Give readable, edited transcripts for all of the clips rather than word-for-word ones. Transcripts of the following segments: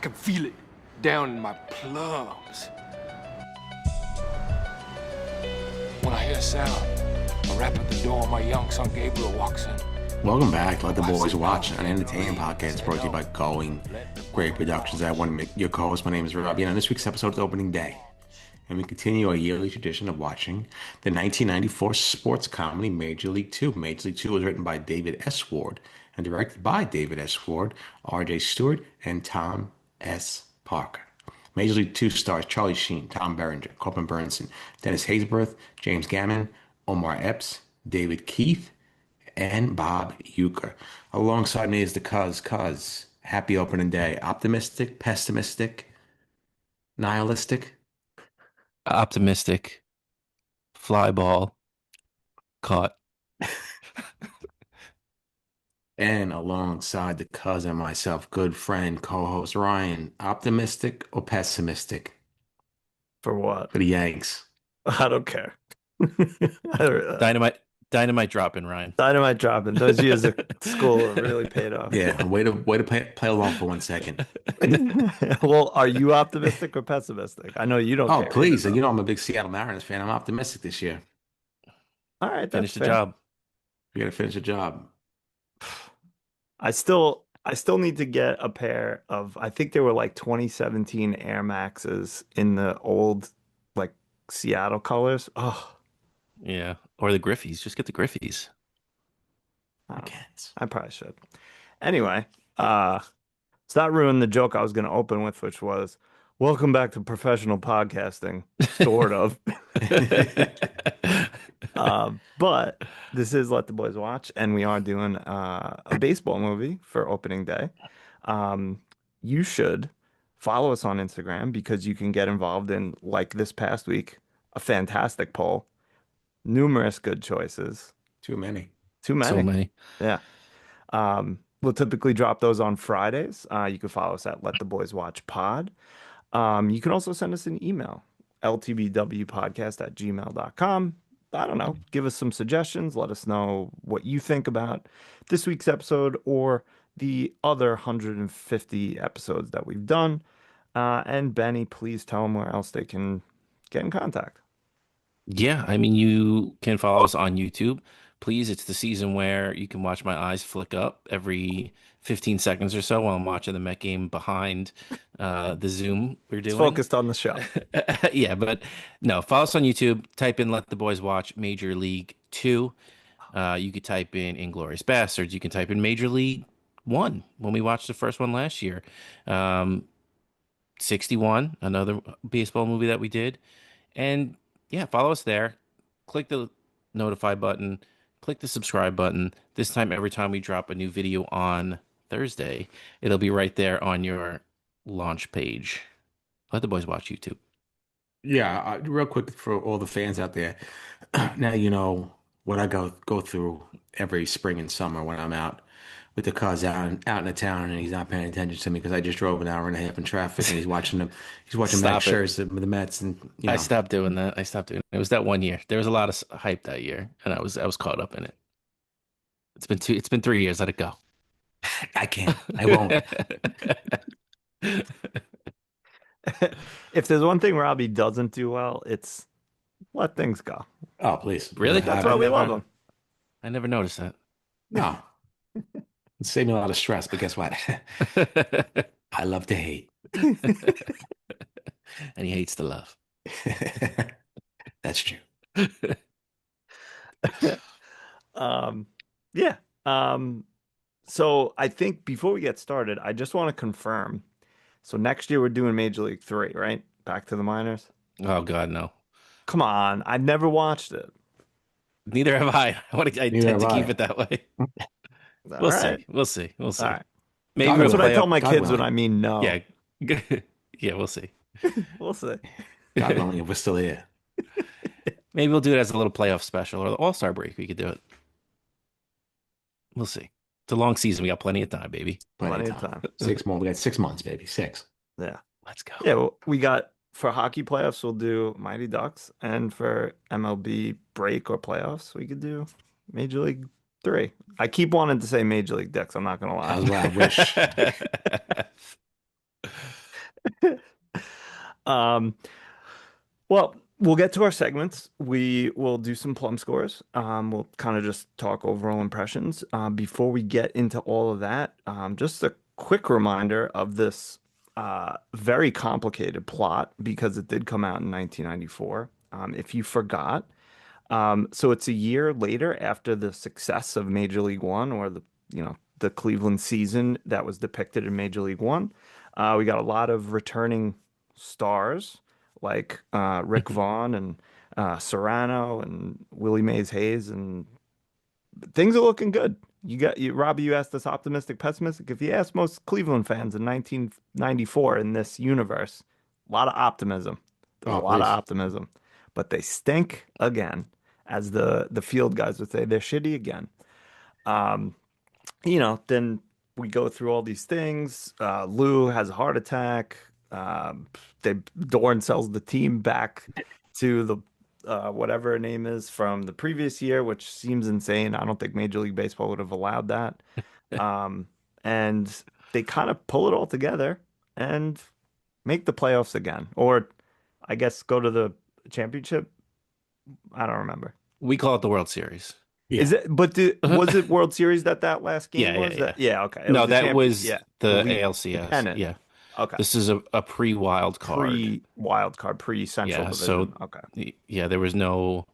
can feel it down in my plums. When I hear a sound, a rap at the door, my young son Gabriel walks in. Welcome back to Let the Boys Watch, an entertaining podcast brought to you by Going Great Productions. I want to make your co-host. My name is Robbie, and on this week's episode is opening day. And we continue our yearly tradition of watching the 1994 sports comedy Major League Two. Major League Two was written by David S. Ward and directed by David S. Ward, R.J. Stewart, and Tom S. Parker. Major League Two stars Charlie Sheen, Tom Berenger, Corbin Bernsen, Dennis Haysbert, James Gammon, Omar Epps, David Keith, and Bob Uecker. Alongside me is the Cuz. Happy opening day. Optimistic, pessimistic, nihilistic. Optimistic, fly ball, caught. And alongside the Cuz and myself, good friend, co-host Ryan. Optimistic or pessimistic? For what? For the Yanks. I don't care. Dynamite dropping, Ryan. Dynamite dropping. Those years of school really paid off. Yeah, way to play along for 1 second. Well, are you optimistic or pessimistic? I know you don't care. Oh, please. You know I'm a big Seattle Mariners fan. I'm optimistic this year. All right, Finish the fair. job. You got to finish the job. I still need to get a pair of, I think they were like 2017 Air Maxes in the old like Seattle colors. Oh, Yeah, or the Griffies. Just get the Griffies. I probably should. Anyway, it's not ruin the joke I was going to open with, which was, welcome back to professional podcasting, sort of. But this is Let the Boys Watch, and we are doing a baseball movie for opening day. You should follow us on Instagram because you can get involved in, like this past week, a fantastic poll. Numerous good choices. Too many. So many. Yeah. We'll typically drop those on Fridays. You can follow us at Let the Boys Watch Pod. You can also send us an email, ltbwpodcast@gmail.com. I don't know. Give us some suggestions. Let us know what you think about this week's episode or the other 150 episodes that we've done. And Benny, please tell them where else they can get in contact. Yeah, I mean, you can follow us on YouTube. Please, it's the season where you can watch my eyes flick up every 15 seconds or so while I'm watching the Met game behind the Zoom we're doing. It's focused on the show. Yeah, but no, follow us on YouTube. Type in Let the Boys Watch Major League 2. You could type in Inglourious Bastards. You can type in Major League 1 when we watched the first one last year. 61, another baseball movie that we did. And yeah, follow us there. Click the notify button. Click the subscribe button. This time, every time we drop a new video on Thursday, it'll be right there on your launch page. Let the Boys Watch YouTube. Yeah, real quick for all the fans out there. Now you know what I go through every spring and summer when I'm out with the cars out in the town and he's not paying attention to me because I just drove an hour and a half in traffic and he's watching Max Scherzer with the Mets and I stopped doing that. It was that one year. There was a lot of hype that year, and I was caught up in it. It's been 3 years. Let it go. I can't. I won't. If there's one thing Robbie doesn't do well, it's let things go. Oh, please. Really? That's why we love him. I never noticed that. No. It saved me a lot of stress, but guess what? I love to hate. And he hates to love. That's true. Yeah. So I think before we get started, I just want to confirm. So next year we're doing Major League 3, right? Back to the minors. Oh God, no. Come on, I've never watched it. Neither have I. I tend to keep it that way. We'll see. We'll see. All right. Maybe That's what I tell my God kids willing. when I mean no. Yeah. Yeah, we'll see. We'll see. God willing, if we're still here. Maybe we'll do it as a little playoff special or the All-Star break. We could do it. We'll see. It's a long season. We got plenty of time, baby. Plenty of time. 6 more. We got 6 months, baby. 6. Yeah. Let's go. Yeah, well, we got for hockey playoffs, we'll do Mighty Ducks, and for MLB break or playoffs, we could do Major League 3. I keep wanting to say Major League Ducks. I'm not gonna lie. I wish. Um, well, we'll get to our segments. We will do some plum scores. We'll kind of just talk overall impressions. Before we get into all of that, just a quick reminder of this very complicated plot because it did come out in 1994. If you forgot, so it's a year later after the success of Major League One or the Cleveland season that was depicted in Major League One. We got a lot of returning stars like Rick Vaughn and Serrano and Willie Mays Hayes, and things are looking good. Robbie, you asked us optimistic, pessimistic. If you ask most Cleveland fans in 1994 in this universe, a lot of optimism. There's a Oh, lot of please. optimism, but they stink again, as the field guys would say. They're shitty again. Um, then we go through all these things. Lou has a heart attack. They Dorn sells the team back to the whatever her name is from the previous year, which seems insane. I don't think Major League Baseball would have allowed that. Um, and they kind of pull it all together and make the playoffs again, or I guess go to the championship. I don't remember. We call it the World Series. Yeah. Is it? But was it World Series that last game Yeah, yeah, was? yeah. That yeah, okay. It was No, the that champion. was Yeah, the the league, the ALCS. pennant. Yeah. Okay, This is a pre-wild card. pre-wild card, pre-Central Yeah, so Division. Okay, yeah, there was no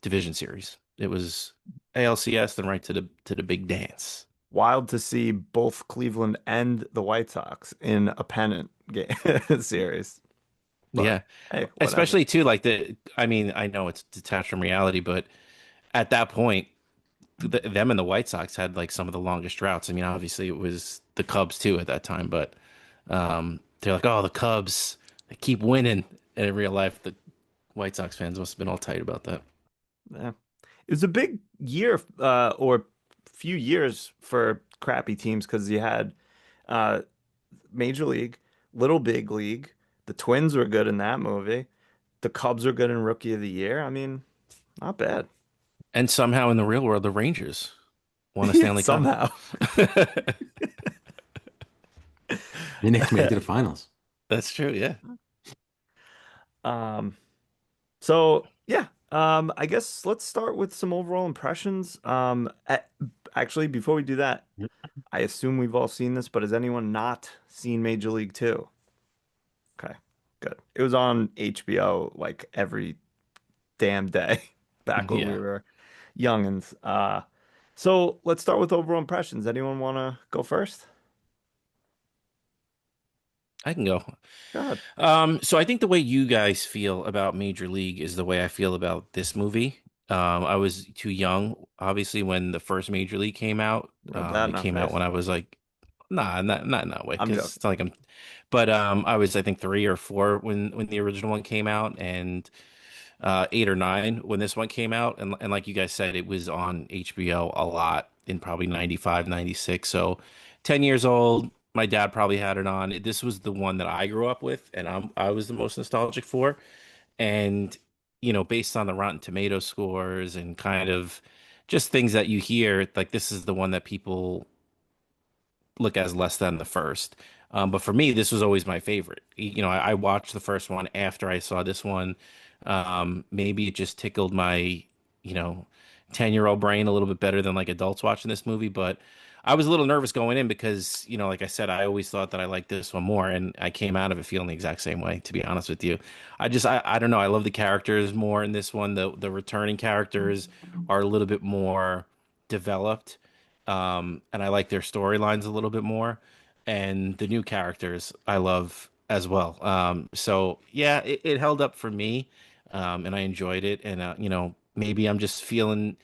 division series. It was ALCS, then right to the big dance. wild to see both Cleveland and the White Sox in a pennant game series. But Yeah. hey, whatever. Especially too, like I mean, I know it's detached from reality, but at that point, them and the White Sox had like some of the longest droughts. I mean, obviously it was the Cubs too at that time, but they're like, oh, the Cubs, they keep winning. And in real life, the White Sox fans must have been all tight about that. Yeah. It was a big year, or few years for crappy teams because you had uh, Major League, Little Big League. The Twins were good in that movie. The Cubs were good in Rookie of the Year. I mean, not bad. And somehow in the real world, the Rangers won a Stanley Cup. Somehow. The Knicks made it to the finals. That's true. Yeah. Um, so yeah, I guess let's start with some overall impressions. Actually, before we do that, I assume we've all seen this, but has anyone not seen Major League Two? Okay, good. It was on HBO like every damn day back when we Yeah. were youngins. So let's start with overall impressions. Anyone want to go first? I can go. Go ahead. So I think the way you guys feel about Major League is the way I feel about this movie. I was too young, obviously, when the first Major League came out. Rub that in It our came out face. when I was like, nah, not in that way, I'm because joking. it's not like I'm. But I was, I think, 3 or 4 when the original one came out, and 8 or 9 when this one came out. And like you guys said, it was on HBO a lot in probably 95, 96. So 10 years old, my dad probably had it on. This was the one that I grew up with, and I was the most nostalgic for. And, based on the Rotten Tomato scores and kind of just things that you hear, like this is the one that people look as less than the first. But for me, this was always my favorite. I watched the first one after I saw this one. Maybe it just tickled my, you know, 10-year-old brain a little bit better than like adults watching this movie. But I was a little nervous going in because, like I said, I always thought that I liked this one more, and I came out of it feeling the exact same way, to be honest with you. I don't know. I love the characters more in this one. The returning characters are a little bit more developed, and I like their storylines a little bit more. And the new characters I love as well. So yeah, it held up for me, and I enjoyed it. And maybe I'm just feeling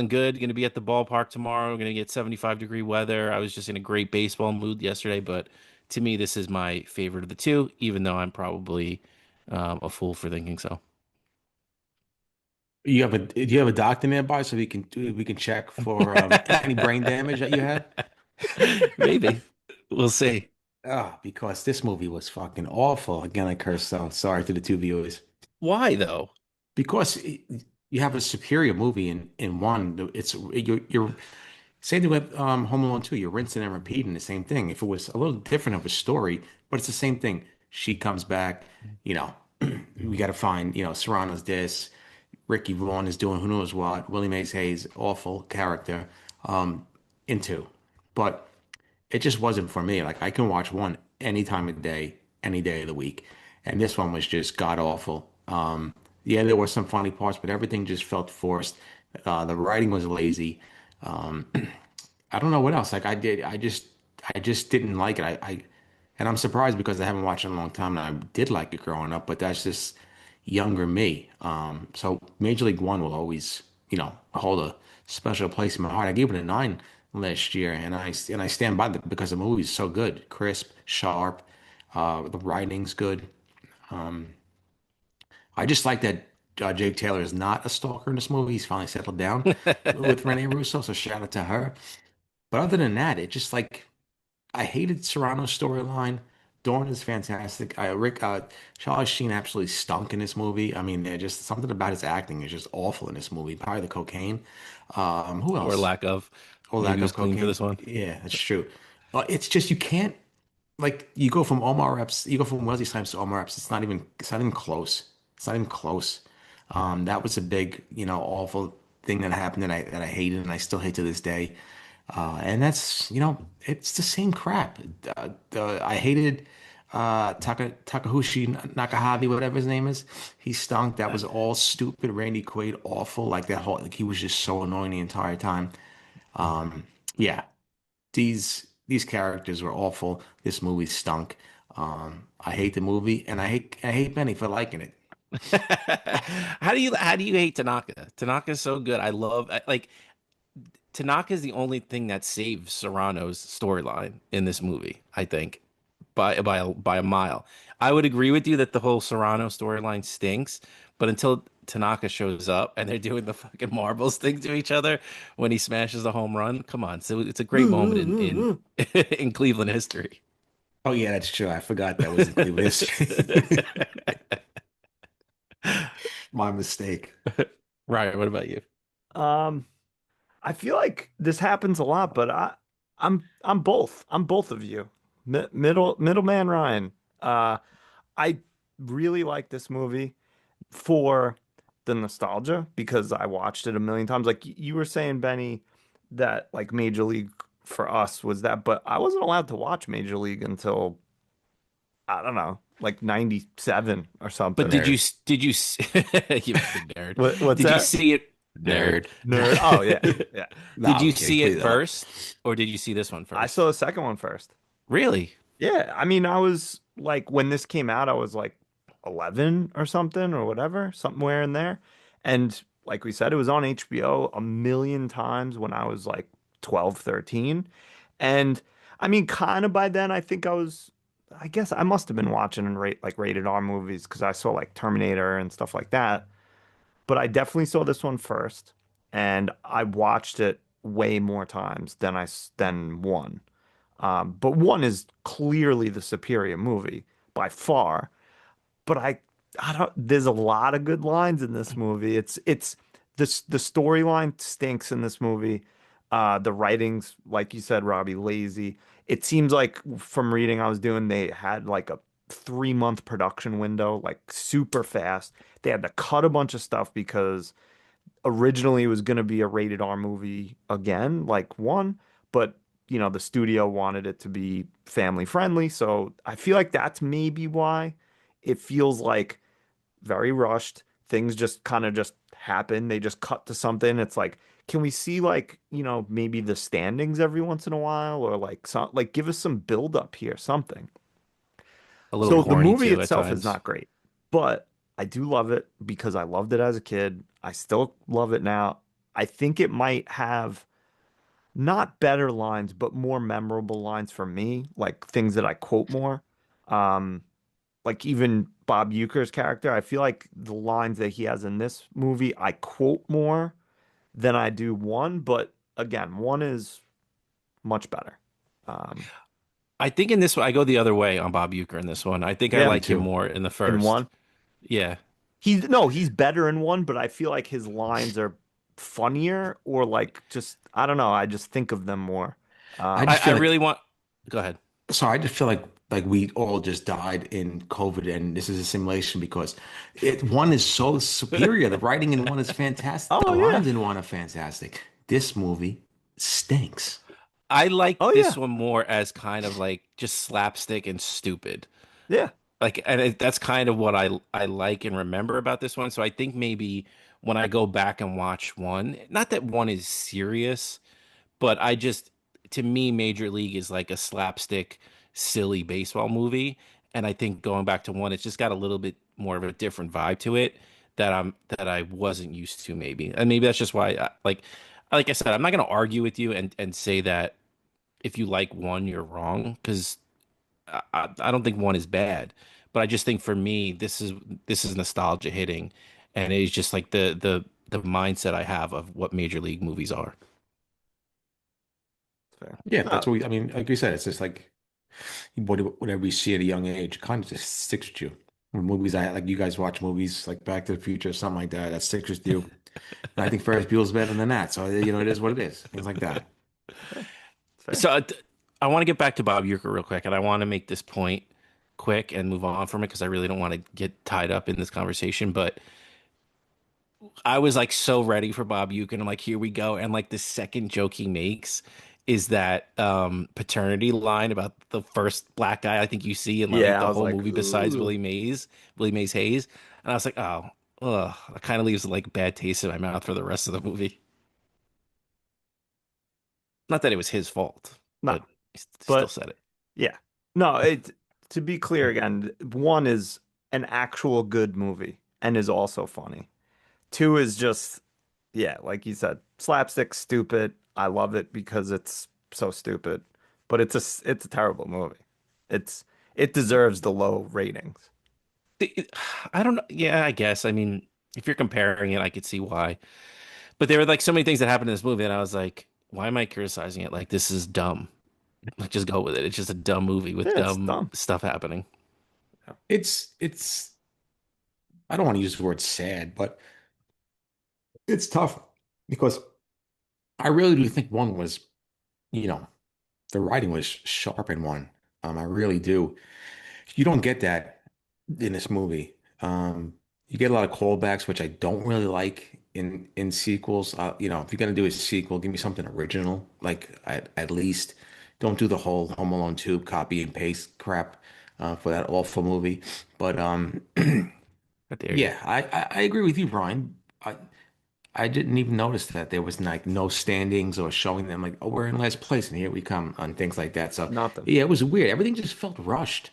good. Going to be at the ballpark tomorrow. Going to get 75-degree weather. I was just in a great baseball mood yesterday, but to me, this is my favorite of the two, even though I'm probably a fool for thinking so. Do you have a doctor nearby so we can check for any brain damage that you had? Maybe we'll see. Because this movie was fucking awful. Again, I curse, so sorry to the two viewers. Why though? Because you have a superior movie in one. You're Same thing with Home Alone 2. You're rinsing and repeating the same thing. If it was a little different of a story, but it's the same thing. She comes back, you know, we got to find, Serrano's this, Ricky Vaughn is doing who knows what, Willie Mays Hayes, awful character, into. But it just wasn't for me. Like I can watch one any time of day, any day of the week. And this one was just god awful. Yeah, there were some funny parts, but everything just felt forced. The writing was lazy. Um, I don't know what else. Like I just didn't like it. And I'm surprised because I haven't watched it in a long time, and I did like it growing up. But that's just younger me. So Major League One will always, hold a special place in my heart. I gave it a 9 last year, and I stand by that because the movie's so good, crisp, sharp. The writing's good. Um, I just like that Jake Taylor is not a stalker in this movie. He's finally settled down with Rene Russo, so shout out to her. But other than that, it just like I hated Serrano's storyline. Dawn is fantastic. Charlie Sheen absolutely stunk in this movie. I mean, they're just something about his acting is just awful in this movie. Probably the cocaine. Who Or else? lack of. Or Maybe lack it was of clean for cocaine. this one. Yeah, that's true. It's just you can't like you go from Omar Epps, you go from Wesley Snipes to Omar Epps. It's not even close. It's not even close. That was a big, awful thing that happened that I hated and I still hate to this day. And that's, it's the same crap. I hated Takahushi Nakahavi, whatever his name is. He stunk. That was all stupid. Randy Quaid, awful. Like that whole, like he was just so annoying the entire time. Um, yeah, these characters were awful. This movie stunk. I hate the movie, and I hate Benny for liking it. How do you hate Tanaka? Tanaka's so good. I love like Tanaka is the only thing that saves Serrano's storyline in this movie, I think, by a mile. I would agree with you that the whole Serrano storyline stinks, but until Tanaka shows up and they're doing the fucking marbles thing to each other when he smashes the home run, come on. So it's a great moment in in Cleveland history. Oh yeah, that's true. I forgot that was in Cleveland history. My mistake. Right, what about you? Um, I feel like this happens a lot, but I'm both. I'm both of you. Middleman Ryan. I really like this movie for the nostalgia because I watched it a million times. Like you were saying, Benny, that like Major League for us was that, but I wasn't allowed to watch Major League until I don't know, like 97 or But something. did you you fucking nerd. What's Did you that? see it nerd? Nerd. Nerd. Oh yeah, yeah. No, Did I'm you kidding. see it Please don't. first or did you see this one I first? saw the second one first. Really? Yeah, I mean, I was like, when this came out, I was like 11 or something or whatever, somewhere in there. And like we said, it was on HBO a million times when I was like 12, 13. And I mean, kind of by then, I guess I must have been watching and like rated R movies because I saw like Terminator and stuff like that. But I definitely saw this one first, and I watched it way more times than one. But one is clearly the superior movie by far. But I don't. There's a lot of good lines in this movie. It's the storyline stinks in this movie. The writing's, like you said, Robbie, lazy. It seems like from reading I was doing, they had like a 3-month production window, like super fast. They had to cut a bunch of stuff because originally it was going to be a rated R movie again, like one, but the studio wanted it to be family friendly. So I feel like that's maybe why it feels like very rushed. Things just kind of just happen. They just cut to something. It's like, can we see like, maybe the standings every once in a while or like give us some build up here, something. A little So the corny movie too at itself is times. not great, but I do love it because I loved it as a kid. I still love it now. I think it might have not better lines, but more memorable lines for me, like things that I quote more. Um, like even Bob Uecker's character, I feel like the lines that he has in this movie, I quote more than I do one, but again, one is much better. Um, I think in this one I go the other way on Bob Uecker in this one. I think I yeah, Me like him too. more in the in first. one. Yeah. He's no, he's better in one, but I feel like his lines are funnier or like just I don't know. I just think of them more. I I, just I feel like really want. Go ahead. sorry, I just feel like we all just died in COVID, and this is a simulation because one is so superior. The writing in one is fantastic. The Oh lines yeah. in one are fantastic. This movie stinks. I like Oh this yeah. one more as kind of like just slapstick and stupid. Yeah. Like, and that's kind of what I like and remember about this one. So I think maybe when I go back and watch one, not that one is serious, but I just to me, Major League is like a slapstick, silly baseball movie. And I think going back to one, it's just got a little bit more of a different vibe to it that I wasn't used to maybe. And maybe that's just why like I said, I'm not gonna argue with you and say that if you like one, you're wrong, because I don't think one is bad, but I just think for me, this is nostalgia hitting, and it's just like the mindset I have of what Major League movies are. Fair. Yeah, that's No, what we, I mean, like you said, it's just like whatever you see at a young age kind of just sticks with you. When movies, like you guys watch movies like Back to the Future or something like that, that sticks with you. And I think Ferris Bueller's better than that. So, it is what it is. Things like that. yeah, fair. So I want to get back to Bob Uecker real quick, and I want to make this point quick and move on from it because I really don't want to get tied up in this conversation. But I was like so ready for Bob Uecker. I'm like, here we go. And like the second joke he makes is that paternity line about the first black guy I think you see in like Yeah, I the was whole like, movie besides ooh. Willie Mays Hayes. And I was like, oh, ugh, that kind of leaves like bad taste in my mouth for the rest of the movie. Not that it was his fault, No, but he still but said it. yeah. No, it to be clear again, one is an actual good movie and is also funny. Two is just, yeah, like you said, slapstick, stupid. I love it because it's so stupid, but it's a terrible movie. It's it deserves the low ratings. I don't know. Yeah, I guess. I mean, if you're comparing it, I could see why. But there were like so many things that happened in this movie, and I was like, why am I criticizing it? Like, this is dumb. Like, just go with it. It's just a dumb movie with Yeah, it's dumb dumb. stuff happening. It's, I don't want to use the word sad, but it's tough because I really do think one was, you know, the writing was sharp in one. I really do. You don't get that in this movie. You get a lot of callbacks, which I don't really like in sequels. If you're gonna do a sequel, give me something original. Like at least don't do the whole Home Alone 2 copy and paste crap for that awful movie. But How dare you? yeah, I agree with you, Brian. I didn't even notice that there was like no standings or showing them like, oh, we're in last place and here we come and things like that. So Nothing. yeah, it was weird. Everything just felt rushed.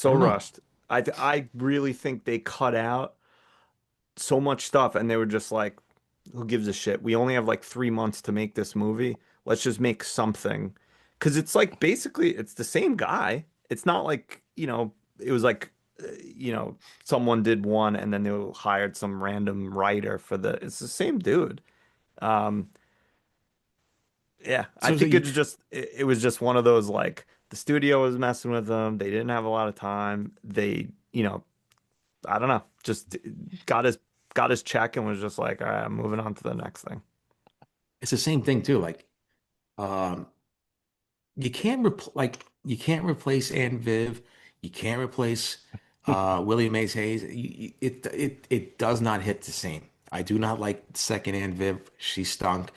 I So don't know. rushed. I really think they cut out so much stuff and they were just like, who gives a shit? We only have like 3 months to make this movie. Let's just make something. Because it's like basically it's the same guy. It's not like, it was like, someone did one and then they hired some random writer for it's the same dude. Um, yeah, I So think you, it was just one of those like the studio was messing with them. They didn't have a lot of time. I don't know, just got his got his check and was just like, all right, I'm moving on to the next thing. it's the same thing too. Like, um, you can't replace Aunt Viv. You can't replace Willie Mays Hayes. It does not hit the same. I do not like second Aunt Viv. She stunk.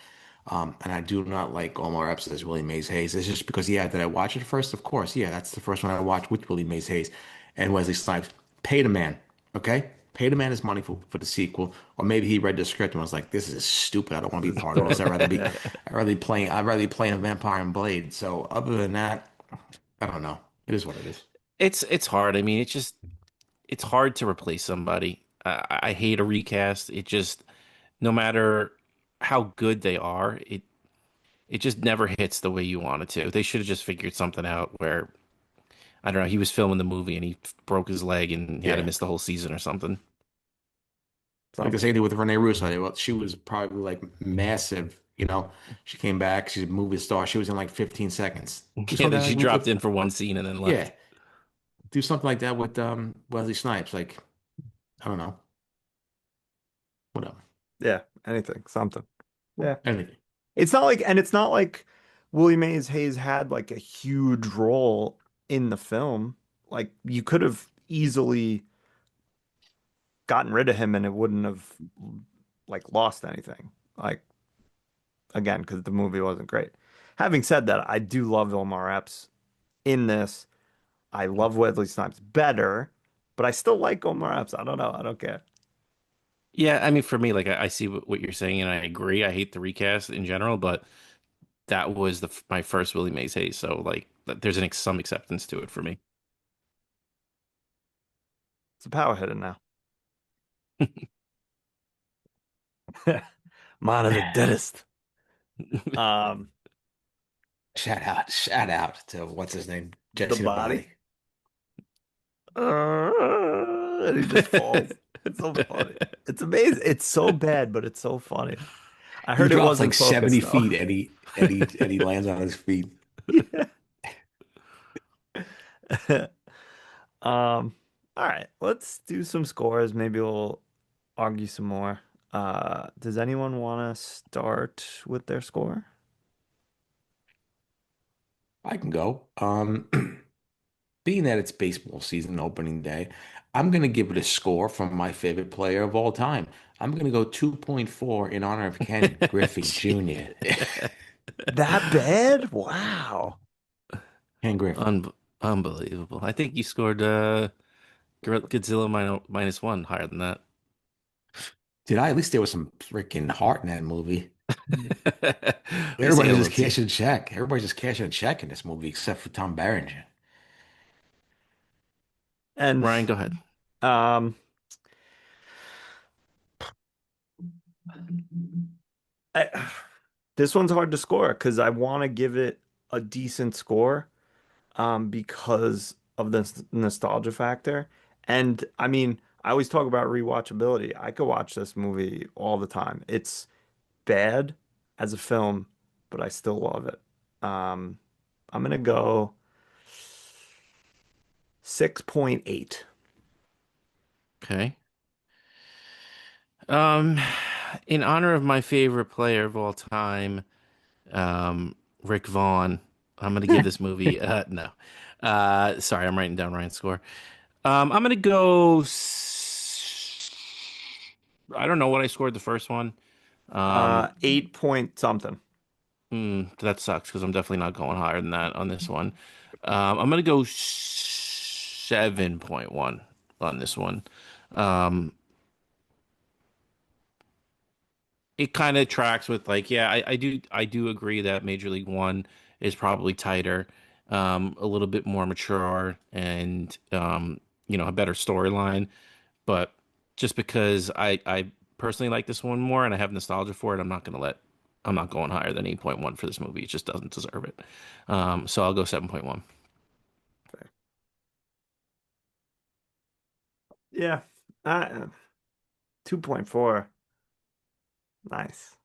And I do not like Omar Epps as Willie Mays Hayes. It's just because, yeah, did I watch it first? Of course, yeah, that's the first one I watched with Willie Mays Hayes and Wesley Snipes. Pay the man, okay? Pay the man his money for the sequel, or maybe he read the script and was like, "This is stupid. I don't want to be part of this. I'd rather be playing a vampire and Blade." So other than that, I don't know. It is what it is. It's hard. I mean, it's hard to replace somebody. I hate a recast. It just no matter how good they are, it just never hits the way you want it to. They should have just figured something out where I don't know. He was filming the movie and he broke his leg and he had to Yeah, miss the whole season or something. like the Something. same thing with Renee Russo. Well, she was probably like massive. She came back. She's a movie star. She was in like 15 seconds. Do Yeah, something that like she dropped with in for one scene and then yeah. left. Do something like that with Wesley Snipes. Like, I don't know. Whatever. Yeah, anything, something. Yeah. Anything. It's not like Willie Mays Hayes had like a huge role in the film. Like you could have easily gotten rid of him and it wouldn't have like lost anything. Like again, because the movie wasn't great. Having said that, I do love Omar Epps in this. I love Wesley Snipes better, but I still like Omar Epps. I don't know. I don't care. Yeah, I mean, for me, like I see what you're saying, and I agree. I hate the recast in general, but that was my first Willie Mays Hayes, so like, there's some acceptance to it for me. It's a power hitter now. Man of the deadest. Um, Shout out to what's his name? the Jesse the body. Body. And he just falls. It's so funny. It's amazing. It's so bad, but it's so funny. I He heard it drops wasn't like 70 focused though. feet and he lands on his feet. Yeah. All right, let's do some scores. Maybe we'll argue some more. Does anyone want to start with their score? I can go. Being that it's baseball season opening day, I'm gonna give it a score from my favorite player of all time. I'm gonna go 2.4 in honor of Ken Griffey Jr. That bad? Wow. Ken Griffey. Un Unbelievable. I think you scored Godzilla -1 higher than that. Did I? At least there was some freaking heart in that movie. At least I Everybody got a just little team. cashing a check. Everybody's just cashing a check in this movie, except for Tom Berenger. And Ryan, go ahead. um, I, this one's hard to score because I want to give it a decent score, because of the nostalgia factor. And I mean, I always talk about rewatchability. I could watch this movie all the time. It's bad as a film, but I still love it. Um, I'm gonna go 6.8. Okay. Um, in honor of my favorite player of all time, Rick Vaughn, I'm gonna give this movie no. Sorry, I'm writing down Ryan's score. I'm gonna go I don't know what I scored the first one. Um, 8 point something. that sucks because I'm definitely not going higher than that on this one. I'm gonna go 7.1 on this one. Um, it kind of tracks with like, yeah, I do agree that Major League One is probably tighter, a little bit more mature, and a better storyline. But just because I personally like this one more and I have nostalgia for it, I'm not going higher than 8.1 for this movie. It just doesn't deserve it. So I'll go 7.1. Yeah. Uh, 2.4. Nice.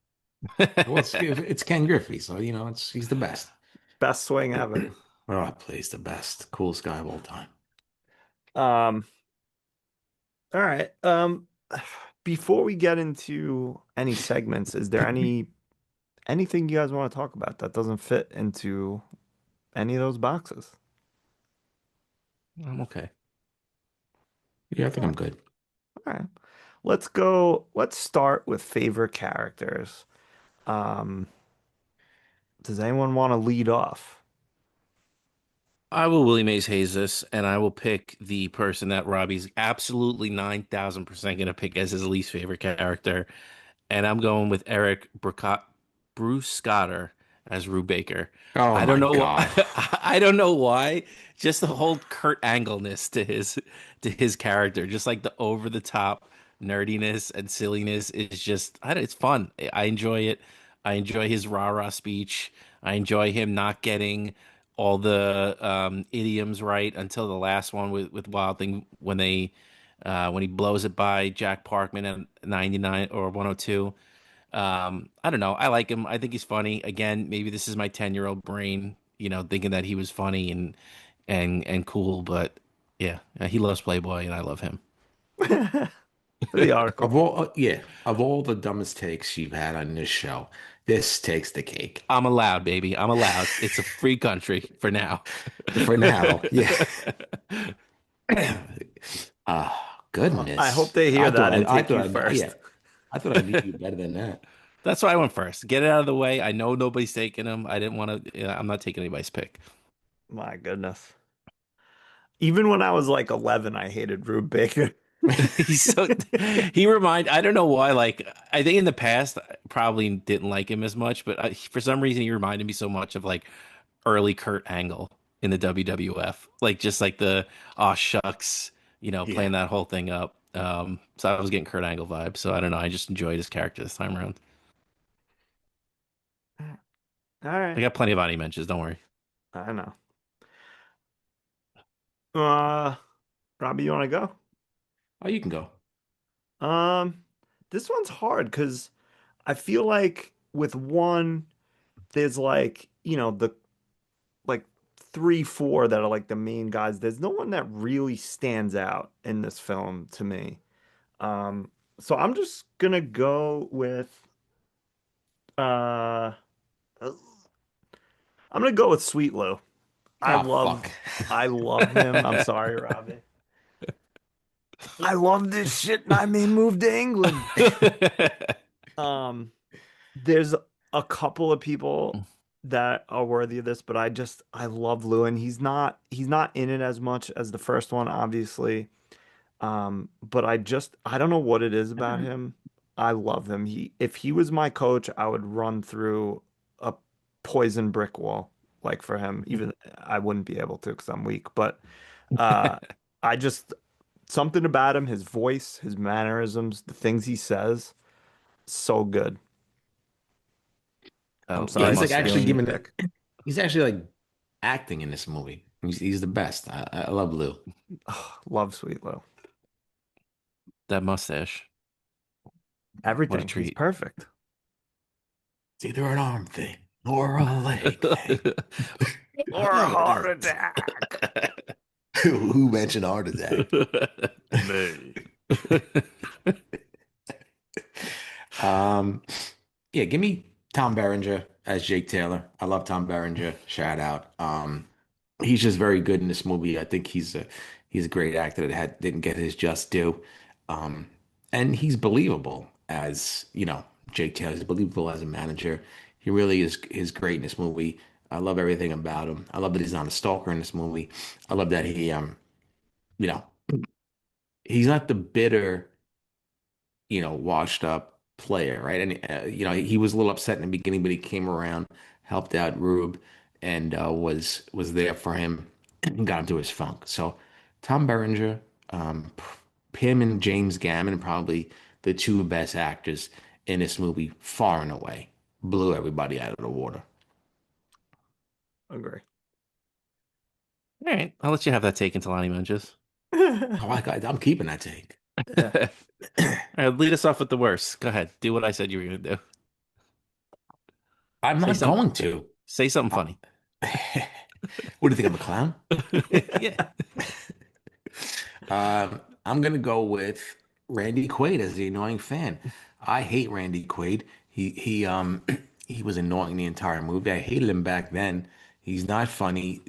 Well, it's Ken Griffey, so he's the best. Best swing ever. Oh, plays the best, coolest guy of all time. Um, all right. Before we get into any segments, is there anything you guys want to talk about that doesn't fit into any of those boxes? I'm okay. Yeah, I think All I'm good. right. Let's go. Let's start with favorite characters. Um, does anyone want to lead off? I will Willie Mays Hayes this, and I will pick the person that Robbie's absolutely 9,000% going to pick as his least favorite character. And I'm going with Bruce Scotter as Rue Baker. Oh I don't my know. God. I don't know why. Just the whole Kurt Angleness to his character, just like the over the top nerdiness and silliness is just. It's fun. I enjoy it. I enjoy his rah rah speech. I enjoy him not getting all the idioms right until the last one with Wild Thing when he blows it by Jack Parkman at 99 or 102. I don't know. I like him. I think he's funny. Again, maybe this is my 10-year-old brain, thinking that he was funny and cool, but yeah, he loves Playboy and I love him. for the article. Of all the dumbest takes you've had on this show, this takes the cake. I'm allowed, baby. I'm allowed. It's a free country for now. For now, yeah. I hope Goodness. they hear that and I take you thought first. yeah, I thought I knew you better than that. That's why I went first. Get it out of the way. I know nobody's taking him. I didn't want to. I'm not taking anybody's pick. My goodness. Even when I was like 11, I hated Rube Baker. He's so I don't know why. Like, I think in the past, I probably didn't like him as much, but for some reason, he reminded me so much of like early Kurt Angle in the WWF. Like, just like the aw shucks, Yeah. playing that whole thing up. So I was getting Kurt Angle vibes. So I don't know. I just enjoyed his character this time around. All I right. got plenty of body mentions. Don't worry. I know. Uh, Robbie, you want to go? Oh, you can go. Um, this one's hard because I feel like with one, there's like, the like three, four that are like the main guys. There's no one that really stands out in this film to me. So I'm just gonna go with uh I'm gonna go with Sweet Lou. I Oh, love fuck. I love him. I'm sorry, Robbie. I love this shit and I may move to England. Um, there's a couple of people that are worthy of this, but I love Lewin. He's not in it as much as the first one, obviously. But I don't know what it is about him. I love him. If he was my coach, I would run through a poison brick wall, like for him. Even I wouldn't be able to because I'm weak, but uh I just something about him, his voice, his mannerisms, the things he says, so good. I'm Yeah, That sorry he's for like actually mustache. stealing your giving it. pick. He's actually like acting in this movie. He's the best. I love Lou. Oh, love Sweet Lou. That mustache. What a Everything. He's treat. perfect. It's either an arm thing or a leg thing. Or a heart attack. Who mentioned heart attack? Me. Um, yeah, give me Tom Berenger as Jake Taylor. I love Tom Berenger. Shout out. He's just very good in this movie. I think he's a great actor that didn't get his just due. Um, and he's believable as, Jake Taylor. He's believable as a manager. He really is great in this movie. I love everything about him. I love that he's not a stalker in this movie. I love that you know, he's not the bitter washed up player, right? And he was a little upset in the beginning, but he came around, helped out Rube, and was there for him and got into his funk. So Tom Berenger, him and James Gammon, probably the two best actors in this movie, far and away. Blew everybody out of the water. Agree. All right, I'll let you have that take until Lonnie mentions. Oh, I'm keeping that take. All right, lead us off with the worst. Go ahead, do what I said you were gonna do. I'm Say not something. going to. Say something Uh, funny. what do you think? I'm a clown? Yeah. I'm gonna go with Randy Quaid as the annoying fan. I hate Randy Quaid. He he was annoying the entire movie. I hated him back then. He's not funny.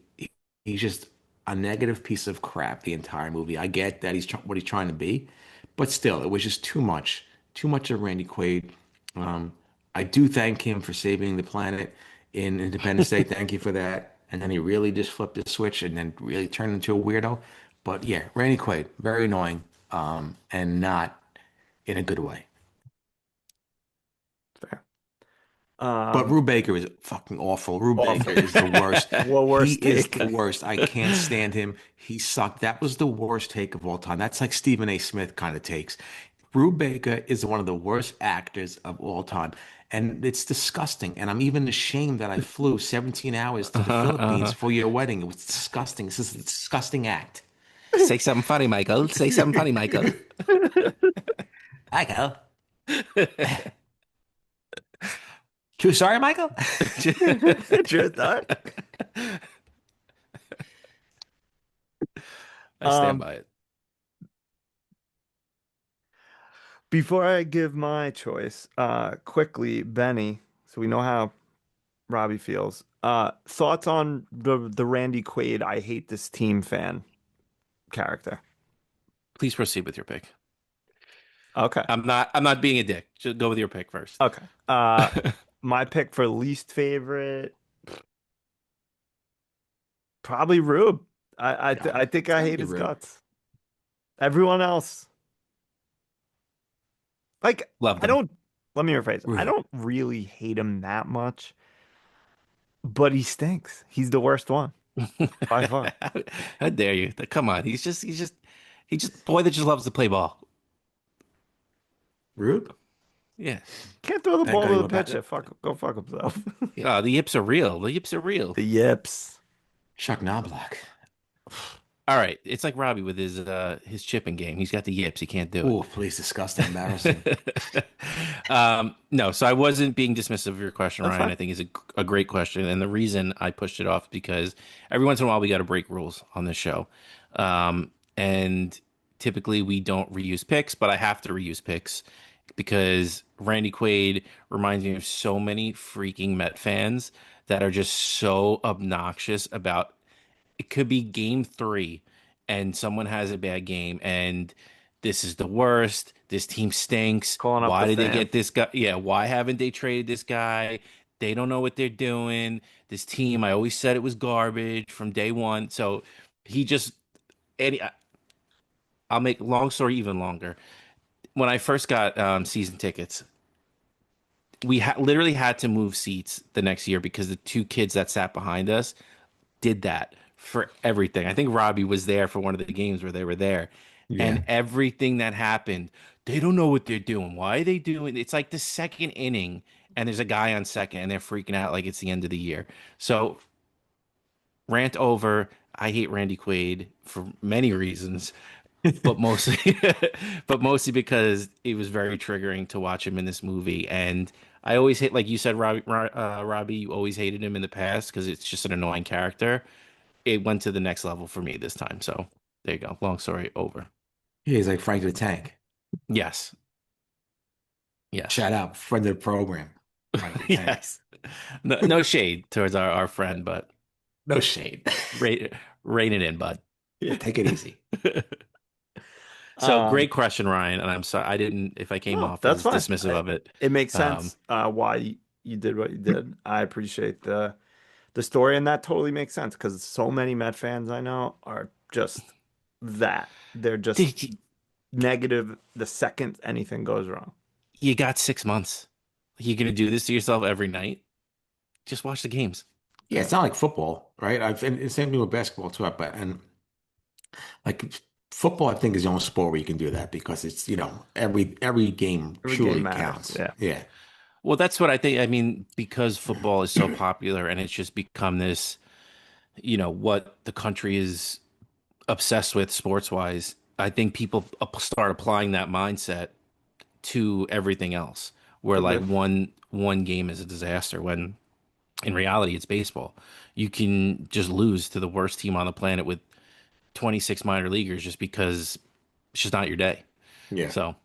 He's just a negative piece of crap the entire movie. I get that what he's trying to be, but still, it was just too much of Randy Quaid. Um, I do thank him for saving the planet in Independence Day. Thank you for that. And then he really just flipped the switch and then really turned into a weirdo. But yeah, Randy Quaid, very annoying, and not in a good way. Fair. But Rue Baker is fucking awful. Rue Baker Awful. is the worst. What He worst is take? the worst. I can't stand him. He sucked. That was the worst take of all time. That's like Stephen A. Smith kind of takes. Rue Baker is one of the worst actors of all time. And it's disgusting. And I'm even ashamed that I flew 17 hours to the Uh-huh, Philippines uh-huh. for your wedding. It was disgusting. This is a disgusting act. Say something funny, Michael. Say something funny, Michael. Michael. True sorry, Michael? True thought. I stand Um, by it. Before I give my choice, quickly, Benny, so we know how Robbie feels. Thoughts on the Randy Quaid I hate this team fan character? Please proceed with your pick. Okay. I'm not being a dick. Just go with your pick first. Okay. My pick for least favorite, probably Rube. I think It's I gotta hate be his Rube. guts. Everyone else, like, Love I them. don't, let me rephrase. I Rube. don't really hate him that much, but he stinks. He's the worst one by far. How dare you? Come on. He's just boy that just loves to play ball. Rube? Yeah. Can't throw the Thank ball God to you the went back. pitcher. Go fuck himself. The yips are real. The yips are real. The yips. Chuck Knobloch. All right. It's like Robbie with his chipping game. He's got the yips. He can't do Oh, please, disgusting, embarrassing. it. No, so I wasn't being dismissive of your question, That's Ryan. fine. I think it's a great question. And the reason I pushed it off because every once in a while we got to break rules on this show. And typically we don't reuse picks, but I have to reuse picks because Randy Quaid reminds me of so many freaking Met fans that are just so obnoxious about it could be game 3 and someone has a bad game and this is the worst. This team stinks. Calling up Why the did they fan. get this guy? Yeah, why haven't they traded this guy? They don't know what they're doing. This team, I always said it was garbage from day one. So he just, any, I'll make long story even longer. When I first got season tickets, we literally had to move seats the next year because the two kids that sat behind us did that for everything. I think Robbie was there for one of the games where they were there. And Yeah. everything that happened, they don't know what they're doing. Why are they doing? It's like the second inning, and there's a guy on second, and they're freaking out like it's the end of the year. So rant over. I hate Randy Quaid for many reasons, but mostly, but mostly because it was very triggering to watch him in this movie. And I always hate, like you said, Robbie, you always hated him in the past because it's just an annoying character. It went to the next level for me this time. So there you go. Long story over. Yeah, he's like Frank the Tank. Yes. Yes. Shout out, friend of the program. Frank the Tank. Yes. No shade towards our friend, but No shade. rein, rein it in, bud. Yeah, take it easy. So Um, great question, Ryan. And I'm sorry I didn't, if I came no, off that's as fine. dismissive of it. It makes Um, sense why you did what you did. I appreciate the story, and that totally makes sense because so many Met fans I know are just that. They're just dude, negative the second anything goes wrong. you got 6 months. You gonna do this to yourself every night? Just watch the games. Yeah, it's not like football, right? And it's same thing with basketball too. But and like football, I think is the only sport where you can do that because it's every game Every game truly matters. counts. Yeah. Yeah, Well, that's what I think. I mean, because football is so popular and it's just become this, what the country is obsessed with sports wise. I think people start applying that mindset to everything else, where Could like be. one game is a disaster when in reality it's baseball. You can just lose to the worst team on the planet with 26 minor leaguers just because it's just not your day. yeah, So,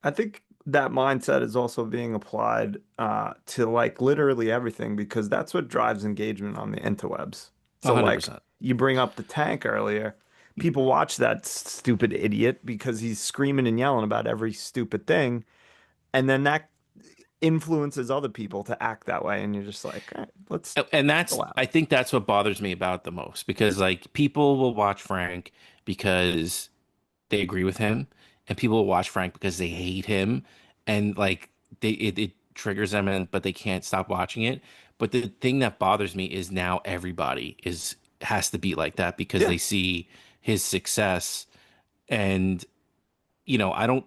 I think that mindset is also being applied to like literally everything because that's what drives engagement on the interwebs. So like 100%. you bring up the tank earlier, people watch that stupid idiot because he's screaming and yelling about every stupid thing, and then that influences other people to act that way, and you're just like, all right, let's And that's, chill out. I think that's what bothers me about the most because like people will watch Frank because they agree with him, and people will watch Frank because they hate him, and like it triggers them, and but they can't stop watching it. But the thing that bothers me is now everybody has to be like that because Yeah, they see his success, and I don't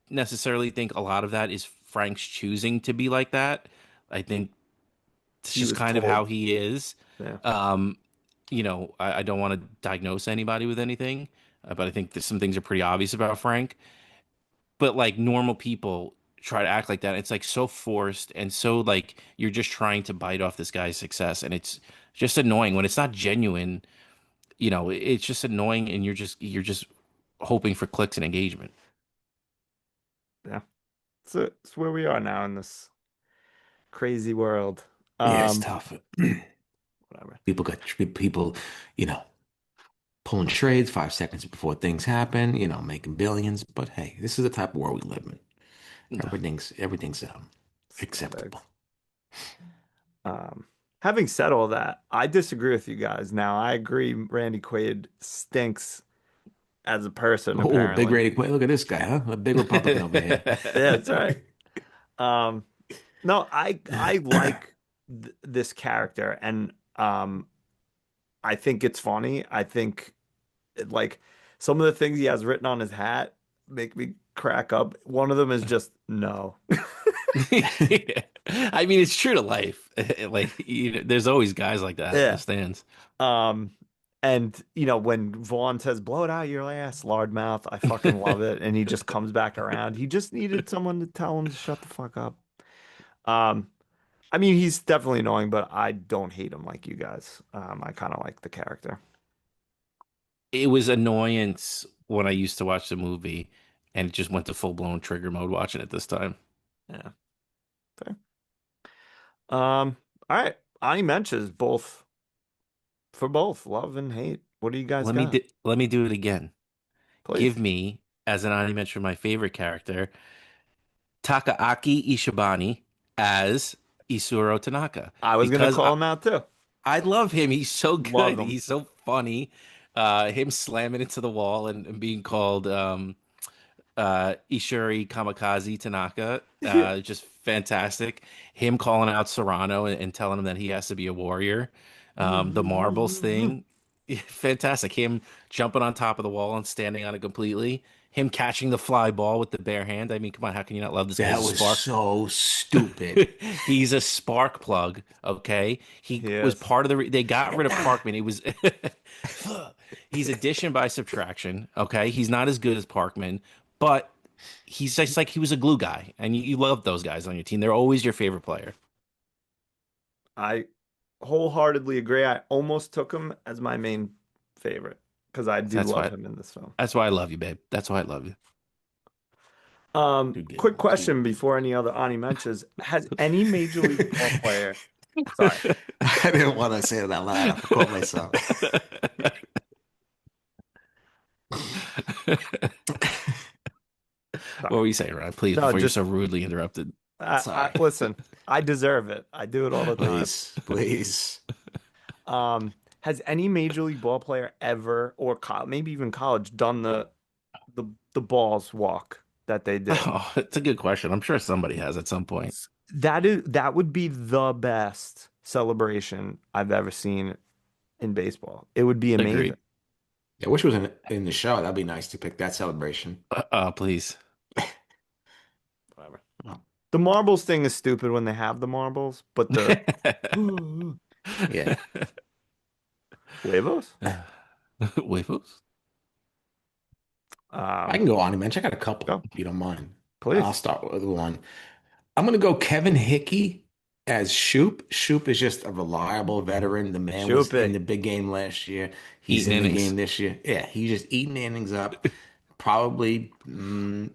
necessarily think a lot of that is Frank's choosing to be like that. I think it's he just was kind of told. how he is. Yeah, Um, I don't want to diagnose anybody with anything, but I think that some things are pretty obvious about Frank. But like normal people try to act like that. It's like so forced and so like you're just trying to bite off this guy's success, and it's just annoying when it's not genuine. It's just annoying, and you're just hoping for clicks and engagement. it's where we are now in this crazy world. Yeah, it's Um, tough. Whatever. People got people, you know, pulling trades 5 seconds before things happen, making billions. But hey, this is the type of world we live in. No. Everything's acceptable. Scumbags. Um, Having said all that, I disagree with you guys. Now, I agree Randy Quaid stinks as a person, Oh, big apparently. rated. Wait, look at this guy, huh? A big Republican over here. Yeah, that's right. Um, no, I like th this character, and I think it's funny. I think like some of the things he has written on his hat make me crack up. One of them is just no. I mean, it's true to life. Like, there's always guys like that in the Yeah. stands. Um, and when Vaughn says "blow it out your ass," lard mouth, I fucking love it. And he just comes back around. He just needed someone to tell him to shut the fuck up. Um, I mean, he's definitely annoying, but I don't hate him like you guys. I kind of like the character. It was annoyance when I used to watch the movie, and it just went to full blown trigger mode watching it this time. Yeah, fair. All right. I mentions both for both love and hate. What do you guys got? Let me do it again. Please. Give me, as an honorary mention, my favorite character, Takaaki Ishibani as Isuro Tanaka, I was gonna because call him out too. I love him. He's so Love good. him. He's so funny. Him slamming into the wall and being called Ishuri Kamikaze Tanaka, just fantastic. Him calling out Serrano and telling him that he has to be a warrior. The marbles thing, fantastic. Him jumping on top of the wall and standing on it completely. Him catching the fly ball with the bare hand. I mean, come on, how can you not love this guy? That He's a was spark. so stupid. He's a spark plug. Okay, he was Yes. part of they got rid of Parkman. He was he's addition by subtraction. Okay, he's not as good as Parkman, but he's just like he was a glue guy, and you love those guys on your team. They're always your favorite player. I wholeheartedly agree. I almost took him as my main favorite because I do That's love why. him in this film. That's why I love you, babe. That's why I love you. Too good. Quick question before any other Ani mentions. Has any Major League ball player, sorry, I didn't want to say it out loud. I caught myself. What were you saying, Ryan? Please, no, before you're just so rudely interrupted. Sorry. listen, I deserve it. I do it all the time. Please. Has any Major League ball player ever, or maybe even college, done the the balls walk that they did? Oh, it's a good question. I'm sure somebody has at some point. That would be the best celebration I've ever seen in baseball. It would be amazing. Agreed. I wish it was in the show. That'd be nice to pick that celebration. Please. Whatever. The marbles thing is stupid when they have the marbles, but the Yeah. huevos. Huevos? I can go on and mention. I got a couple, Go. if you don't mind. Please. I'll start with one. I'm gonna go Kevin Hickey as Shoop. Shoop is just a reliable veteran. The man was Shoopy. in the big game last year. He's Eating in the innings. game this year. Yeah, he's just eating innings up. Probably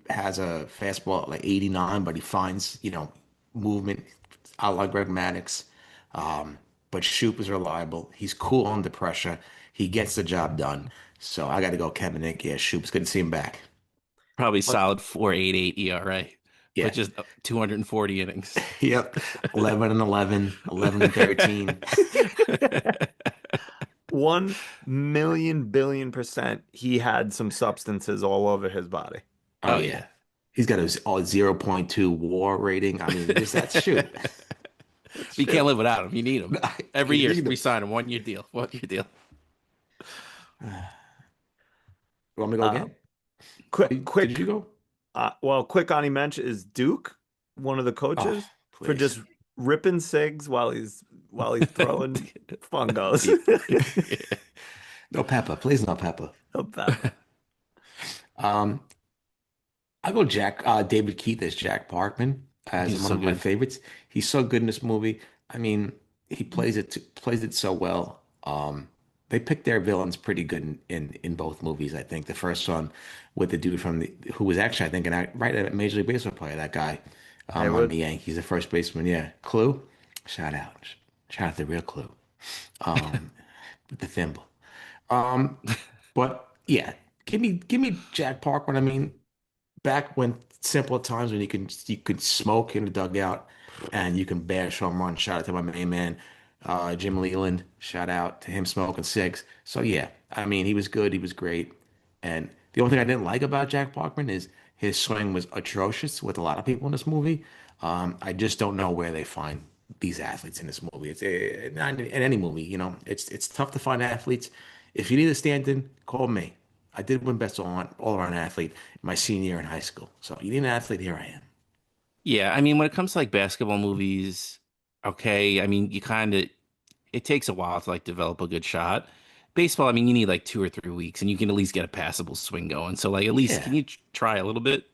has a fastball at like 89, but he finds, movement. I like Greg Maddux. But Shoop is reliable. He's cool under pressure. He gets the job done. So I got to go Kevin Hickey as Shoop. It's good to see him back. Probably solid 4.88 ERA, Yeah. but just 240 innings. Yep. 11 and 11, 11 and 13. 1,000,000,000,000,000% he had some substances all over his body. Oh, yeah. He's got a 0.2 WAR rating. I mean, that's Shoop. You can't live without him. You need him. Every You year, need him. we sign him. 1 year deal. 1 year deal. You want me to go again? Quick. Did you go? Quick Ani mention is Duke, one of the coaches, for Please. just ripping cigs while he's throwing fungos. No Peppa. Please, no Peppa. No Peppa. I go David Keith as Jack Parkman as He's one so of my good. favorites. He's so good in this movie. I mean, he plays it so well. they picked their villains pretty good in both movies. I think the first one with the dude from the who was actually I think right a Major League Baseball player, that guy on Haywood. the Yankees, the first baseman. Yeah, Clue. Shout out, shout out the real Clue. With the thimble. Um, but yeah, give me Jack Parkman. I mean, back when simpler times when you could smoke in the dugout and you can bash home run. Shout out to my main man, Jim Leland. Shout out to him smoking cigs. So yeah, I mean he was good, he was great. And the only thing I didn't like about Jack Parkman is his swing was atrocious with a lot of people in this movie. I just don't know where they find these athletes in this movie. It's not in any movie, it's tough to find athletes. If you need a stand-in, call me. I did win best all around athlete my senior year in high school. So you need an athlete, here I am. Yeah, I mean, when it comes to like basketball movies, okay, I mean, it takes a while to like develop a good shot. Baseball, I mean, you need like 2 or 3 weeks, and you can at least get a passable swing going. So, like, at least can Yeah. you try a little bit?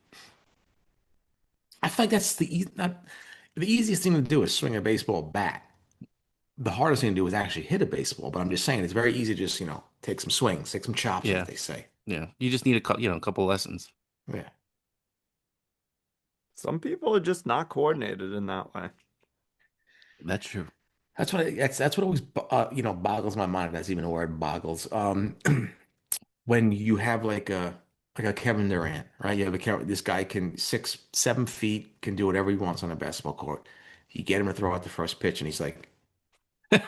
I feel like that's not the easiest thing to do is swing a baseball bat. The hardest thing to do is actually hit a baseball. But I'm just saying it's very easy to just, take some swings, take some chops, as Yeah, they say. yeah. You just need a couple lessons. Yeah. Some people are just not coordinated in that way. That's true. That's what always boggles my mind. If that's even a word, boggles. When you have like a Kevin Durant, right? You have this guy can 6, 7 feet, can do whatever he wants on a basketball court. You get him to throw out the first pitch, and he's like, Yeah,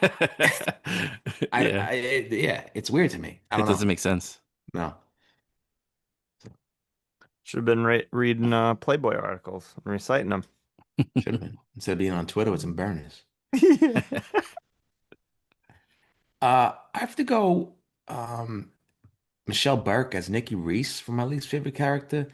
yeah, it's weird to me. I it don't know. doesn't make sense. No, Should have been reading Playboy articles and reciting them. should have been instead of being on Twitter with some burners. I have to go. Michelle Burke as Nikki Reese for my least favorite character.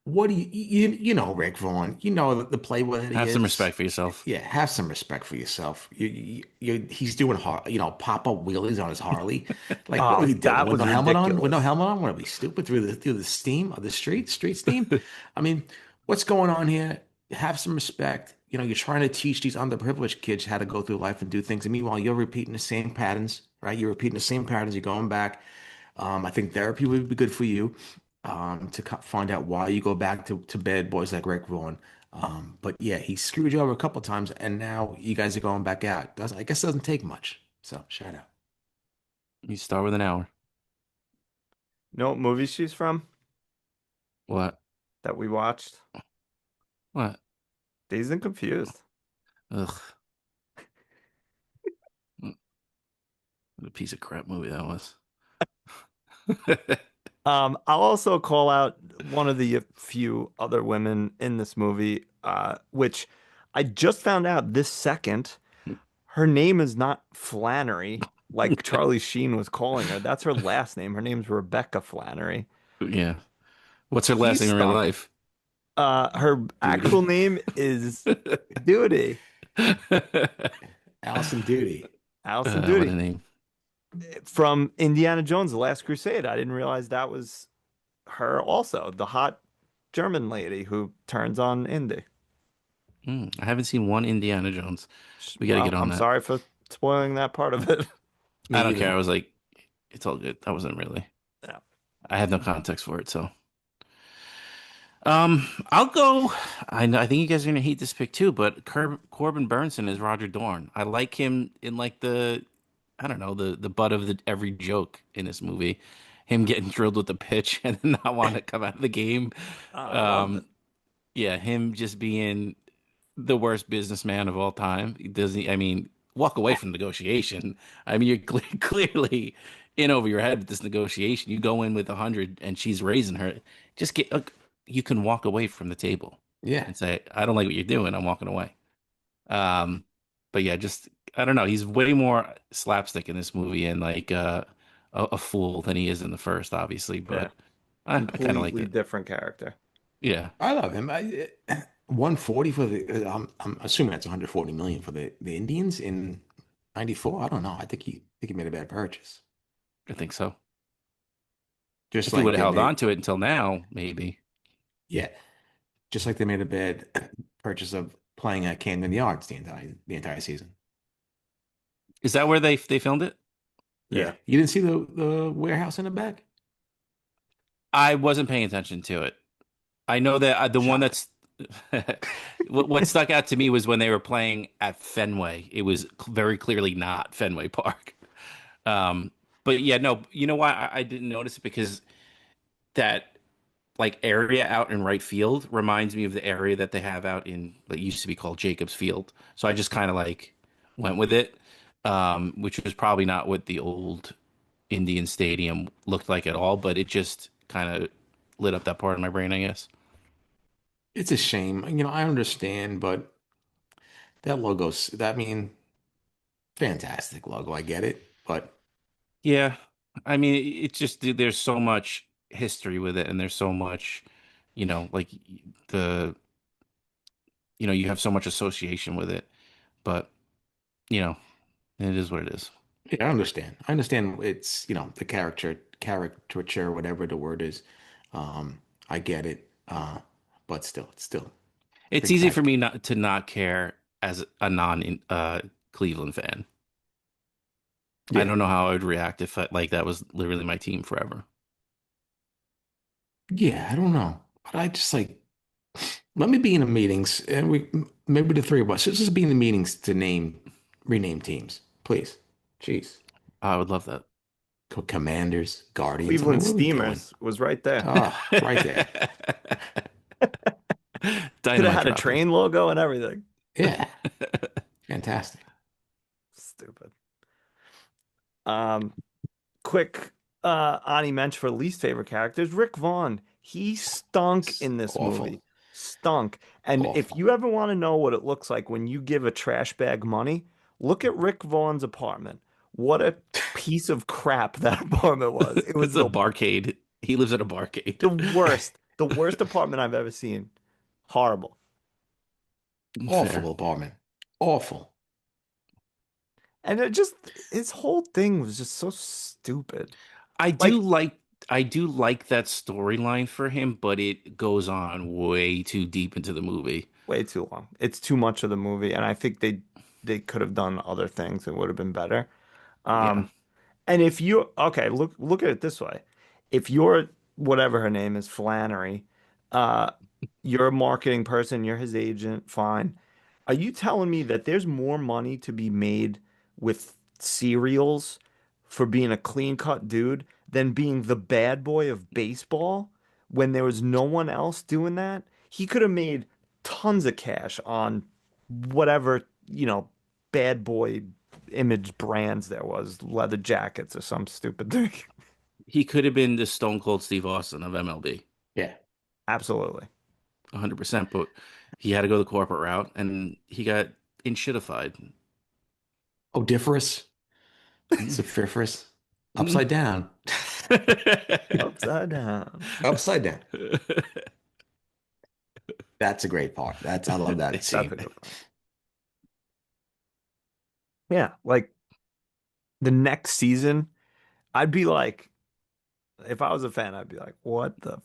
What do you know Rick Vaughn? You know the playboy that he Have some is. respect for yourself. Yeah, have some respect for yourself. He's doing pop-up wheelies on his Harley. Like, what are Oh, we doing? that With was no helmet on? With no ridiculous. helmet on? What are we stupid through the steam of the street steam? I mean, what's going on here? Have some respect. You're trying to teach these underprivileged kids how to go through life and do things, and meanwhile, you're repeating the same patterns, right? You're repeating the same patterns. You're going back. I think therapy would be good for you to find out why you go back to bad boys like Rick Vaughn. But yeah, he screwed you over a couple times, and now you guys are going back out. I guess it doesn't take much. So shout out. You start with an hour. You know what movie she's from What? that we watched? What? Dazed and Confused. Ugh. What a piece of crap movie that was. I'll also call out one of the few other women in this movie, which I just found out this second. Her name is not Flannery, like Charlie Sheen was calling her. That's her last name. Her name's Rebecca Flannery. Yeah. What's her last He's name in real stunk. life? Her actual Duty. name is Doody. Alison Doody. Alison What a Doody name. from Indiana Jones: The Last Crusade. I didn't realize that was her also, the hot German lady who turns on Indy. I haven't seen one Indiana Jones. We got to Well, get on I'm that. sorry for spoiling that part of it. Me I don't care. either. I was like, it's all good. I wasn't really. Yeah. I had no context for it, so. I'll go. I think you guys are gonna hate this pick too, but Corbin Bernsen is Roger Dorn. I like him in like I don't know, the butt of every joke in this movie. Him getting drilled with the pitch and then not wanting to come out of the game. I love it. Um, yeah, him just being the worst businessman of all time. He doesn't. I mean, walk away from negotiation. I mean, you're clearly in over your head with this negotiation. You go in with 100, and she's raising her. Just get. You can walk away from the table Yeah. and say, "I don't like what you're doing. I'm walking away." Um, but yeah, just I don't know. He's way more slapstick in this movie and like a fool than he is in the first, obviously. Yeah. But I kind of like Completely it. different character. Yeah. I love him. 140 for the. I'm assuming that's 140 million for the Indians in '94. I don't know. I think he made a bad purchase. I think so. Just If he like would have they held made, on to it until now, maybe. yeah, just like they made a bad purchase of playing at Camden Yards the entire season. Is that where they filmed it? Yeah. Yeah. You didn't see the warehouse in the back? I wasn't paying attention to it. I know that the one Shocker. that's what stuck out to me was when they were playing at Fenway. It was very clearly not Fenway Park. Um, but yeah, no, you know why I didn't notice it? Because that like area out in right field reminds me of the area that they have out in what used to be called Jacobs Field. So I just kind of like went with it, which was probably not what the old Indian Stadium looked like at all, but it just kind of lit up that part of my brain, I guess. It's a shame. I understand, but that logo's, I mean, fantastic logo. I get it, but Yeah, I mean, it's just there's so much history with it, and there's so much, like the you have so much association with it, but you know, it is what it is. yeah, I understand. I understand it's, the caricature, whatever the word is. I get it. But still, it's still It's brings easy for back. me not to not care as a non Cleveland fan. I Yeah. don't know how I would react if like that was literally my team forever. Yeah, I don't know. But I just like let me be in the meetings and maybe the three of us, let's just be in the meetings to rename teams, please. Jeez. I would love that. Commanders, Guardians. I mean, Cleveland what are we doing? Steamers was right there. Ah, right there. Could have Dynamite had a dropping. train logo and everything. Yeah, fantastic. Stupid. Um, quick Ani mention for least favorite characters. Rick Vaughn. He stunk It's in this awful. movie. Stunk. And if Awful. you ever want to know what it looks like when you give a trash bag money, look at Rick Vaughn's apartment. What a piece of crap that apartment was. It was It's a barcade. He lives at a barcade. the worst. The worst apartment I've ever seen. Horrible. Fair. Awful apartment. Awful. And it just his whole thing was just so stupid. I do Like like I do like that storyline for him, but it goes on way too deep into the movie. way too long. It's too much of the movie, and I think they could have done other things that would have been better. Yeah. Um, and if you okay, look at it this way. If you're whatever her name is, Flannery, uh, you're a marketing person, you're his agent, fine. Are you telling me that there's more money to be made with cereals for being a clean-cut dude than being the bad boy of baseball when there was no one else doing that? He could have made tons of cash on whatever, bad boy image brands there was, leather jackets or some stupid thing. He could have been the Stone Cold Steve Austin of MLB. Yeah. Absolutely. 100%, but he had to go the corporate route and he got in shitified. Odiferous. Saphiferous. Upside down. Upside down. Upside down. That's a great part. I love that That's scene. a good one. Yeah, like the next season, I'd be like, if I was a fan, I'd be like, what the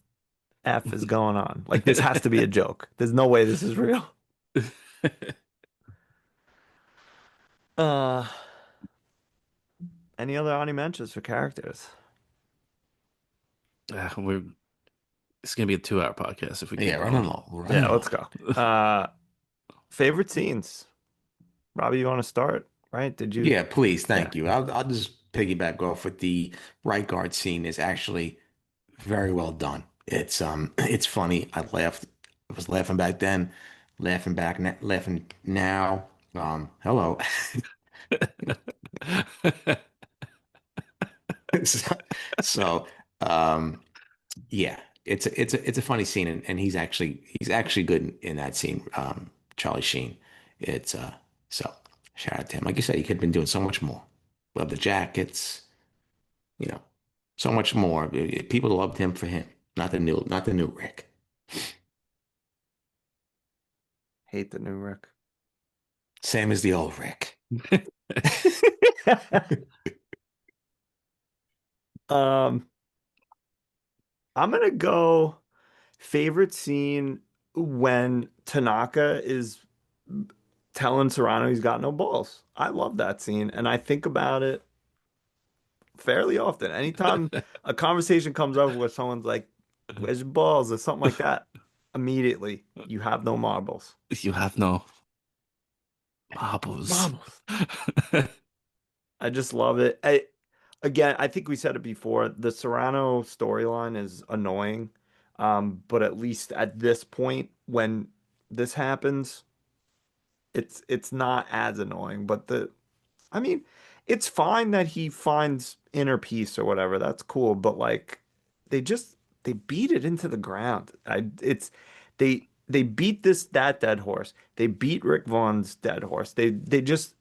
F is going on? Like, this has to be a joke. There's no way this is real. Uh, any other honorable mentions for characters? we're It's gonna be a 2 hour podcast if we Yeah, keep running going. low. Running Yeah, low. let's go. Favorite scenes. Robbie, you want to start? Right? Did you? Yeah, please. Yeah. Thank you. I'll just piggyback off with the right guard scene is actually very well done. It's funny. I was laughing back then, laughing now. Hello. So, so, um, yeah, it's a funny scene, and he's actually good in that scene. Charlie Sheen. It's so shout out to him. Like you said, he could have been doing so much more. Love the jackets, you know, so much more. People loved him for him, not the new Rick. Hate the new Rick. Same as the old Rick. Um, I'm gonna go favorite scene when Tanaka is telling Serrano he's got no balls. I love that scene, and I think about it fairly often. Anytime a conversation comes up where someone's like, "Where's your balls?" or something like that, immediately you have no marbles. You have no marbles. Marbles. I just love it. Again, I think we said it before. The Serrano storyline is annoying, but at least at this point, when this happens, it's not as annoying. But I mean, it's fine that he finds inner peace or whatever. That's cool. But like, they just they beat it into the ground. They beat that dead horse. They beat Rick Vaughn's dead horse. They just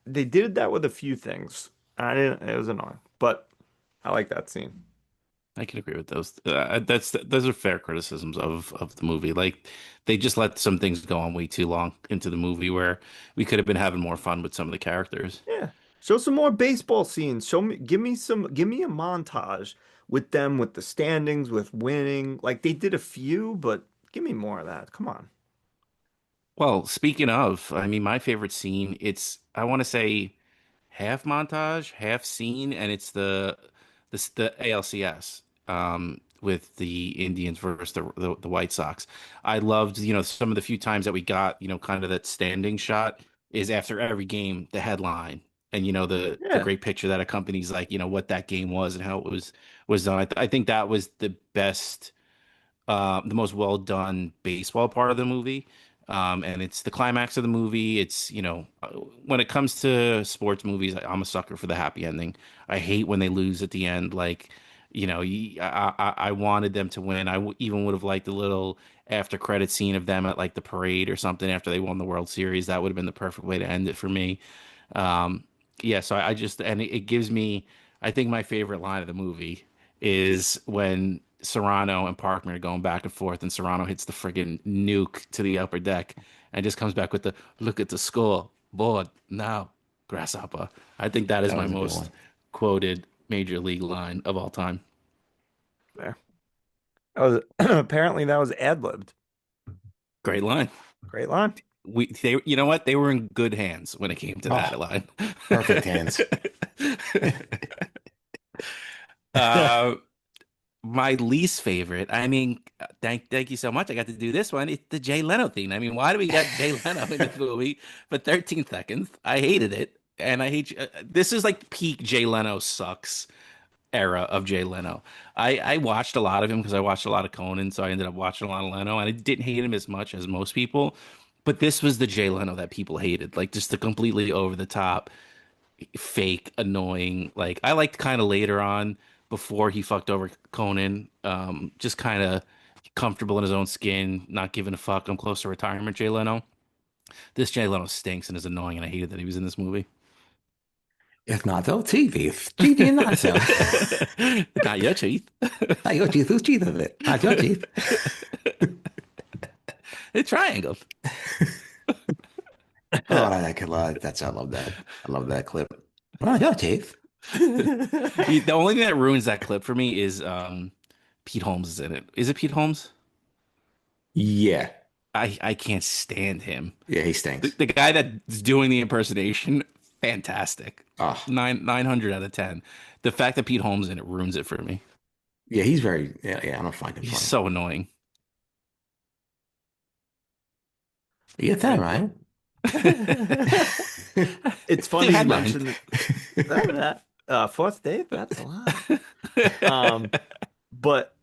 they did that with a few things. I didn't. It was annoying, but I like that scene. I can agree with those. Those are fair criticisms of the movie. Like they just let some things go on way too long into the movie where we could have been having more fun with some of the characters. Yeah. Show some more baseball scenes. Give me a montage with them with the standings, with winning. Like they did a few, but give me more of that. Come on. Well, speaking of, I mean, my favorite scene, it's I want to say half montage, half scene, and it's the ALCS with the Indians versus the White Sox. I loved, some of the few times that we got, kind of that standing shot is after every game, the headline and the Yeah. great picture that accompanies like, what that game was and how it was done. I think that was the best the most well done baseball part of the movie. And it's the climax of the movie. It's, when it comes to sports movies, I'm a sucker for the happy ending. I hate when they lose at the end. Like, I wanted them to win. Even would have liked a little after credit scene of them at like the parade or something after they won the World Series. That would have been the perfect way to end it for me. Um, yeah, so I just, and it gives me, I think my favorite line of the movie is when Serrano and Parkman are going back and forth, and Serrano hits the friggin' nuke to the upper deck and just comes back with the look at the score, board, now, grasshopper. I think that is That my was a good most one. quoted major league line of all time. There. That was apparently that was ad-libbed. Great line. Great line. You know what? They were in good hands when it came to that Oh, line. perfect hands. uh, my least favorite. I mean, thank you so much. I got to do this one. It's the Jay Leno thing. I mean, why do we got Jay Leno in this movie for 13 seconds? I hated it, and I hate. This is like peak Jay Leno sucks era of Jay Leno. I watched a lot of him because I watched a lot of Conan, so I ended up watching a lot of Leno, and I didn't hate him as much as most people. But this was the Jay Leno that people hated, like just the completely over the top fake, annoying. Like I liked kind of later on before he fucked over Conan, just kind of comfortable in his own skin, not giving a fuck. I'm close to retirement, Jay Leno. This Jay Leno stinks and is annoying, and I hated that he was in this movie. If not, though, TV. TV and not so. Not your teeth. Not your teeth. Whose teeth is it? Not your teeth. It's triangle. Oh, I could love that's I love that. I love that clip. Not your teeth. The only thing that ruins that clip for me is Pete Holmes is in it. Is it Pete Holmes? Yeah. I can't stand him. Yeah, he The, stinks. the guy that's doing the impersonation, fantastic. Oh, 900 out of 10. The fact that Pete Holmes in it ruins it for me. yeah, he's very I don't find him He's funny. so annoying. You get that, right? It's Big funny you headline. mentioned that. Fourth date, that's a lot. Um, but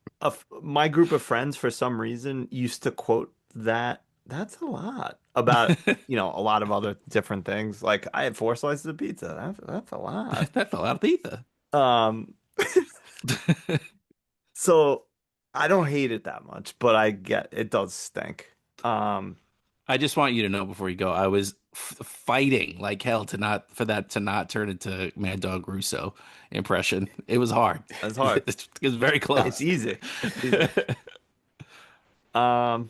my group of friends, for some reason, used to quote that. That's a lot about, a lot of other different things. Like I had four slices of pizza. That's a lot. That's a lot of pizza. Um, so I don't hate it that much, but I get it does stink. Um, I just want you to know before you go, I was fighting like hell to not turn into Mad Dog Russo impression. It was hard. it's hard. It was very It's close. easy. It's easy. Um,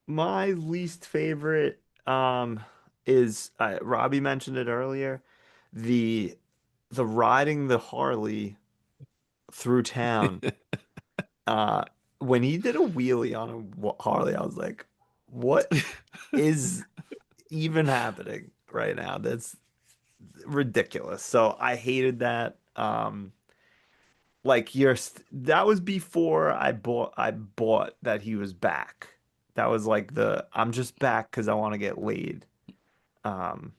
my least favorite is Robbie mentioned it earlier, the riding the Harley through town. Uh, when he did a wheelie on a Harley, I was like, "What is even happening right now? That's ridiculous. So I hated that. Like that was before I bought that he was back. That was like the I'm just back because I want to get laid. Um,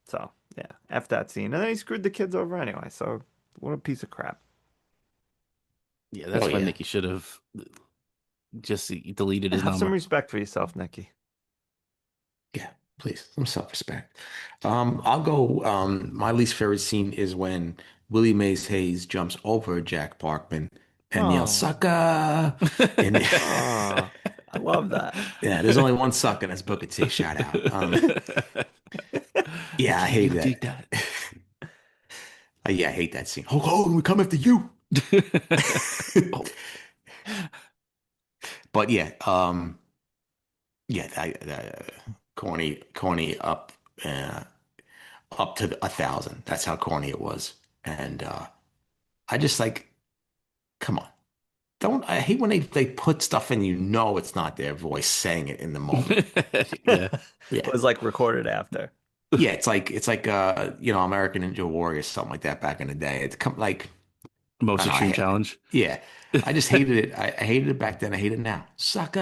so yeah, F that scene. And then he screwed the kids over anyway. So what a piece of crap. Yeah, Oh that's when yeah, Nikki should have just deleted his Have some number. respect for yourself, Nikki. yeah. Please, some self-respect. I'll go. My least favorite scene is when Willie Mays Hayes jumps over Jack Parkman and yells Oh, "sucker," and oh, I love that. yeah, there's only one sucker, and that's Booker T. Shout out. Yeah, I Nikki, hate you dig that. that? Yeah, I hate that scene. Hulk Hogan, we come after you. Oh, But yeah, yeah, corny uh, up to 1,000. That's how corny it was, and I just like, come on, don't. I hate when they put stuff in it's not their voice saying it in the moment. yeah. It Yeah, was like recorded after. yeah, it's like American Ninja Warrior something like that back in the day. It's come like I Most don't know, extreme challenge. yeah. I just hated it. I hated it back then. I hate it now. Sucker.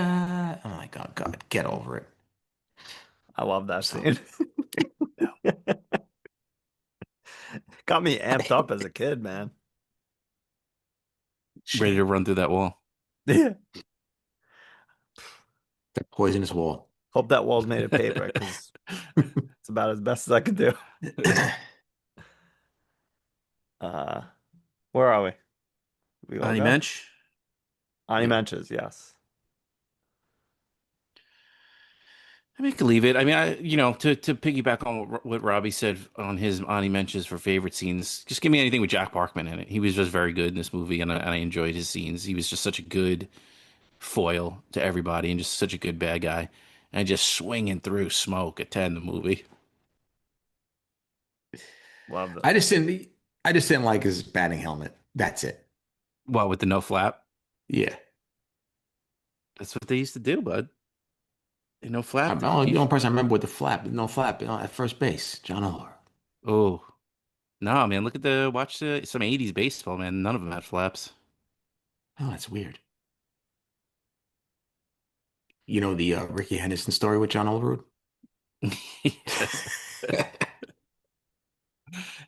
Oh my God, God, get over it. I love that So, scene. yeah. Got me amped up as a kid, man. Ready to Shame. run through that wall. Yeah. The poisonous wall. Hope that wall's made of paper because it's about as best as I could do. Uh, where are we? We all Ani go? Mensch. Ani Yeah. Menches, yes. I mean, I could leave it. I mean, to piggyback on what Robbie said on his Ani Mentions for favorite scenes, just give me anything with Jack Parkman in it. He was just very good in this movie, and I enjoyed his scenes. He was just such a good foil to everybody, and just such a good bad guy, and just swinging through smoke at 10 the movie. Love that. I just didn't. I just didn't like his batting helmet. That's it. Well, with the no flap, Yeah. that's what they used to do, bud. No I'm flap. the only person I remember with the flap, no flap, at first base, John Elway. Oh no, man! Look at watch some '80s baseball, man. None of them had flaps. Oh, that's weird. You know the Ricky Henderson story with John Elway? Yes.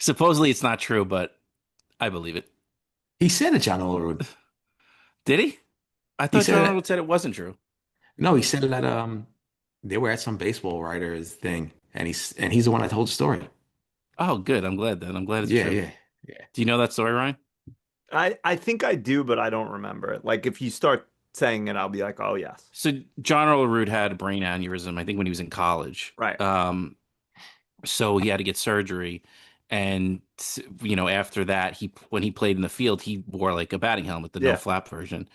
Supposedly it's not true, but I believe it. He said it, John Elway. Did he? I He thought said John it. Arnold said it wasn't true. No, he said it at they were at some baseball writers thing, and he's the one that told the story. Oh, good. I'm glad then. I'm glad it's Yeah, true. yeah, yeah. Do you know that story, Ryan? I think I do, but I don't remember it. Like if you start saying it, I'll be like, oh yes. So John Olerud had a brain aneurysm, I think, when he was in college. Right. So he had to get surgery, and after that, when he played in the field, he wore like a batting helmet, the no Yeah. flap version,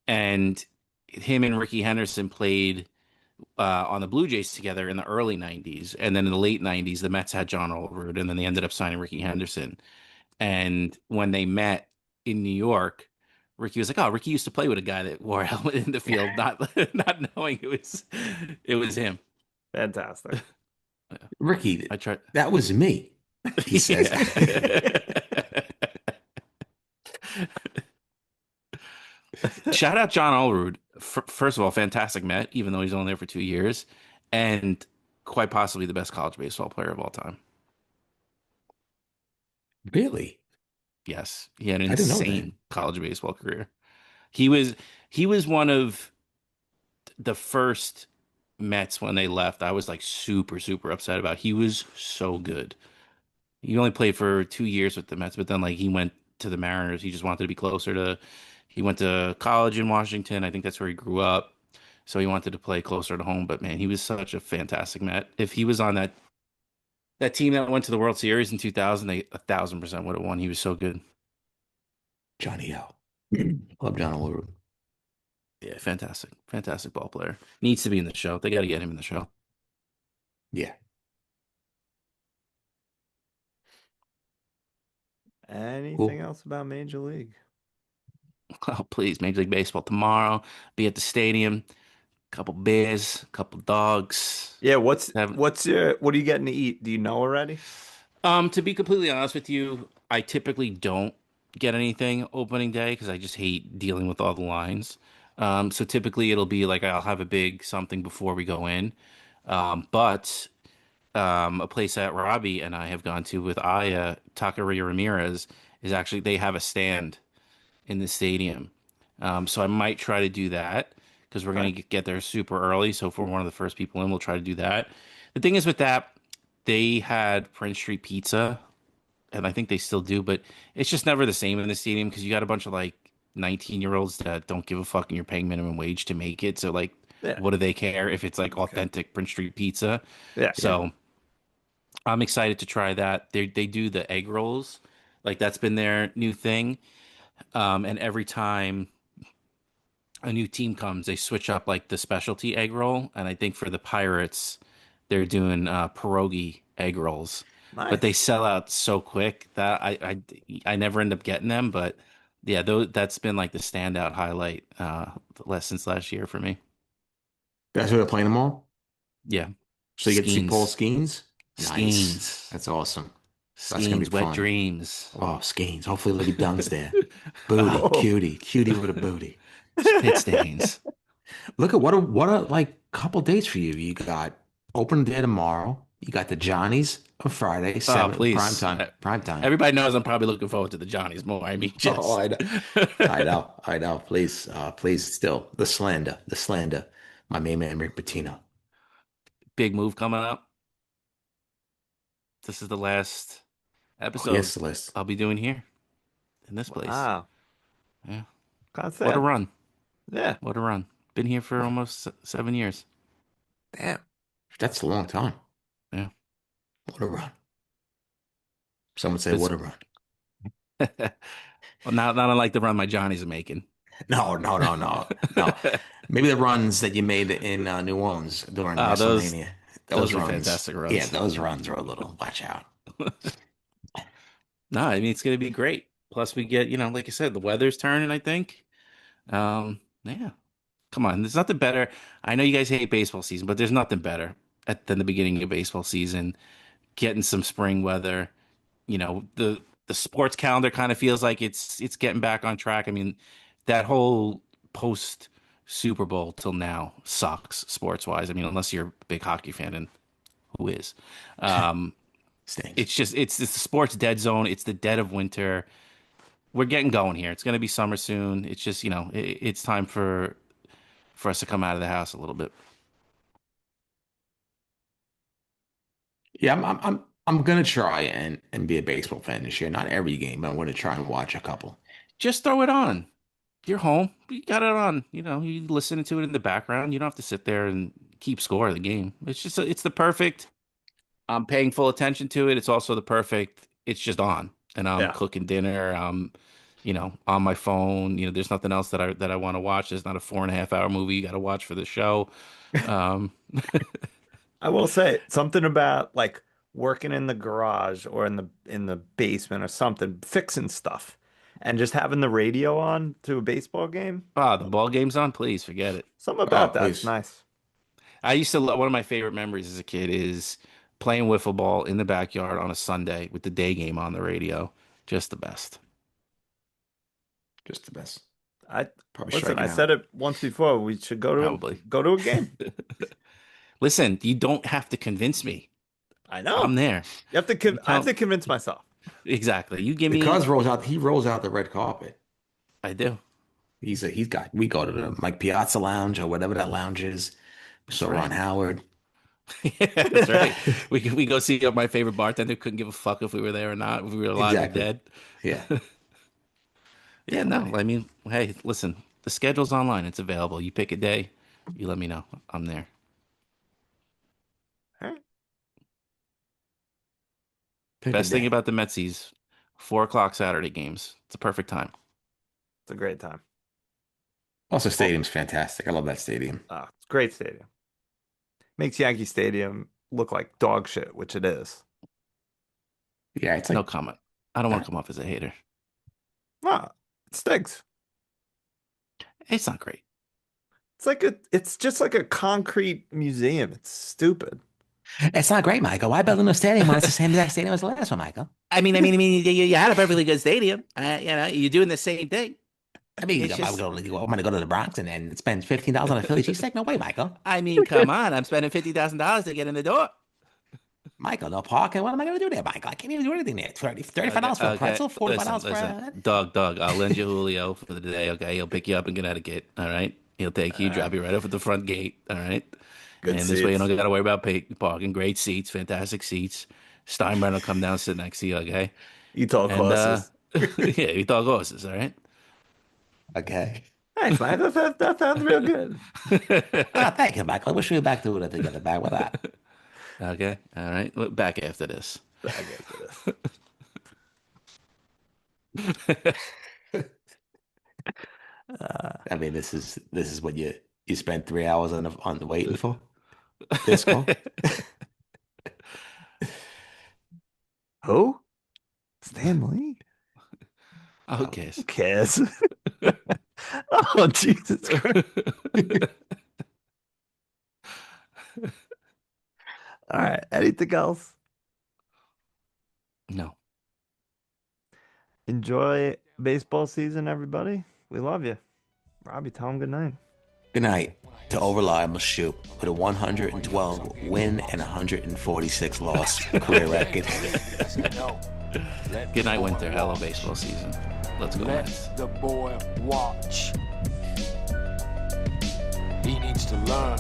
and him and Ricky Henderson played on the Blue Jays together in the early '90s, and then in the late '90s, the Mets had John Olerud, and then they ended up signing Ricky Henderson. And when they met in New York, Ricky was like, "Oh, Ricky used to play with a guy that wore a helmet in the field, not not knowing it was him." Fantastic. Ricky, I tried. that was me. He says. Yeah. Shout out John Olerud. First of all, fantastic Met, even though he's only there for 2 years, and quite possibly the best college baseball player of all time. Really? Yes, he had an I didn't know that. insane college baseball career. He was one of the first Mets when they left. I was like super, super upset about. He was so good. He only played for 2 years with the Mets, but then like he went to the Mariners. He just wanted to be closer to. He went to college in Washington. I think that's where he grew up. So he wanted to play closer to home. But man, he was such a fantastic Met. If he was on that team that went to the World Series in 2000, they 1,000% would have won. He was so good. Johnny O. Love John Elway. Yeah, fantastic, fantastic ball player. Needs to be in the show. They got to get him in the show. Yeah. Anything Cool. else about Major League? Oh, please, Major League Baseball tomorrow. Be at the stadium. couple beers, couple dogs. Yeah, Have what are you getting to eat? Do you know already? To be completely honest with you, I typically don't get anything opening day because I just hate dealing with all the lines. So typically it'll be like I'll have a big something before we go in. But a place that Robbie and I have gone to with Aya, Taqueria Ramirez, is actually they have a stand in the stadium. So I might try to do that because we're Okay. gonna get there super early. So if we're one of the first people in, we'll try to do that. The thing is with that, they had Prince Street Pizza, and I think they still do, but it's just never the same in the stadium because you got a bunch of like 19-year-olds that don't give a fuck and you're paying minimum wage to make it. So like, Yeah. what do they care if it's like Okay. authentic Prince Street Pizza? Yeah. Yeah. So I'm excited to try that. They do the egg rolls, like that's been their new thing. And every time a new team comes, they switch up like the specialty egg roll. And I think for the Pirates, they're doing pierogi egg rolls, but they Nice. sell out so quick that I never end up getting them. But yeah, that's been like the standout highlight less since last year for me. That's where they're playing them all. Yeah, So you get to see Paul Skeens, Skeens. Nice. Skeens, That's awesome. That's gonna be Skeens, wet fun. dreams. Oh, Skeens. Hopefully Libby Dunn's there. Booty, Oh. cutie with a booty. Spit stains. Look at what a like couple dates for you. You got open day tomorrow. You got the Johnnies on Friday, Oh, 7 prime please. time. Prime time. Everybody knows I'm probably looking forward to the Johnnies more. I mean, Oh, just I know. I know. I know. Please, please still the slander. My main man Rick Pitino. big move coming up. This is the last Oh, episode yes, the list. I'll be doing here in this place. Wow. Yeah. Can't What a say. run. Yeah. What a run. Been here for almost 7 years. Damn. That's a long time. Yeah. What a run. Someone say, It's what a run. well, not unlike the run my Johnnies are making. No, no, no, no, no. Maybe the runs that you made in New Orleans during Ah, WrestleMania. those Those were runs. fantastic Yeah, runs. those runs are a little, watch out. No, I mean it's gonna be great. Plus we get, like I said, the weather's turning, I think. Yeah. Come on, there's nothing better. I know you guys hate baseball season, but there's nothing better than the beginning of baseball season. Getting some spring weather. The sports calendar kind of feels like it's getting back on track. I mean, that whole post Super Bowl till now sucks sports wise. I mean, unless you're a big hockey fan, and who is? Um, Stinks. it's the sports dead zone. It's the dead of winter. We're getting going here. It's going to be summer soon. It's just it's time for us to come out of the house a little bit. Yeah, I'm gonna try and be a baseball fan this year. Not every game, but I'm gonna try and watch a couple. Just throw it on. You're home. You got it on. You listening to it in the background. You don't have to sit there and keep score of the game. It's the perfect. I'm paying full attention to it. It's also the perfect. It's just on, and I'm Yeah. cooking dinner. On my phone. There's nothing else that I want to watch. There's not a 4.5 hour movie you got to watch for the show. Um, I will say something about like working in the garage or in the basement or something, fixing stuff, and just having the radio on to a baseball game. the ball game's on. Please forget it. Something Oh, about that's please. nice. I used to love one of my favorite memories as a kid is playing wiffle ball in the backyard on a Sunday with the day game on the radio. Just the best. Just the best. I Probably listen. striking I out. said it once before. We should Probably. go to a game. Listen, you don't have to convince me. I I'm know. there. You have to. I have to convince myself. Exactly. You give The me. Cuz rolls out. He rolls out the red carpet. I do. He's got. We go to the Mike Piazza Lounge or whatever that lounge is. We saw right. Ron Howard. Yeah, that's right. We go see my favorite bartender. Couldn't give a fuck if we were there or not. If we were alive Exactly. or dead. Yeah. Yeah. No. I mean, hey, listen. The schedule's online. It's available. You pick a day. You let me know. I'm there. All right. Pick a Best thing day. about the Metsies, 4 o'clock Saturday games. It's a perfect time. It's a great time. Also, stadium's fantastic. I love that stadium. It's a great stadium. Makes Yankee Stadium look like dog shit, which it is. Yeah, it's No like comment. I don't want to come off as a hater. Ah, it stinks. It's not great. It's just like a concrete museum. It's stupid. It's not great, Michael. Why build a new stadium when it's the same exact stadium as the last one, Michael? I mean, you had a perfectly good stadium. You're doing the same thing. I mean, It's I'm going to go to the Bronx and then spend $15 on a Philly cheesesteak? No way, Michael. I mean, come on. I'm spending $50,000 to get in the door. Michael, no parking. What am I going to do there, Michael? I can't even do anything there. $35 for a pretzel, $45 for a... Doug, I'll lend you Julio for the day, okay? He'll pick you up in Connecticut, all right? He'll take you, drop you right off at the front gate, all right? Good and this way you seats. don't got to worry about parking. Great seats, fantastic seats. Steinbrenner will come down, sit next to you, okay? You talk horses. Yeah, you talk horses, all right? Okay. Nice, man. That sounds real good. Oh, thank you, Michael. I wish we were back to it together. Back with that. Okay, all right. Look back after this. I mean, this is what you spent 3 hours on the waiting for. This call. Who? Stan Lee? Who cares? Who cares? Oh, Jesus Christ. All right. Anything else? No. Enjoy baseball season, everybody. We love you. Robbie, tell him good night. Good night to Overliable Shoot with a 112 win and 146 loss career record. Good night, Winter. Hello, baseball season. Let's go, Mets. Let the boy watch. He needs to learn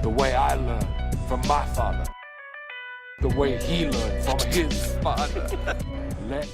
the way I learned from my father, the way he learned from his father. Let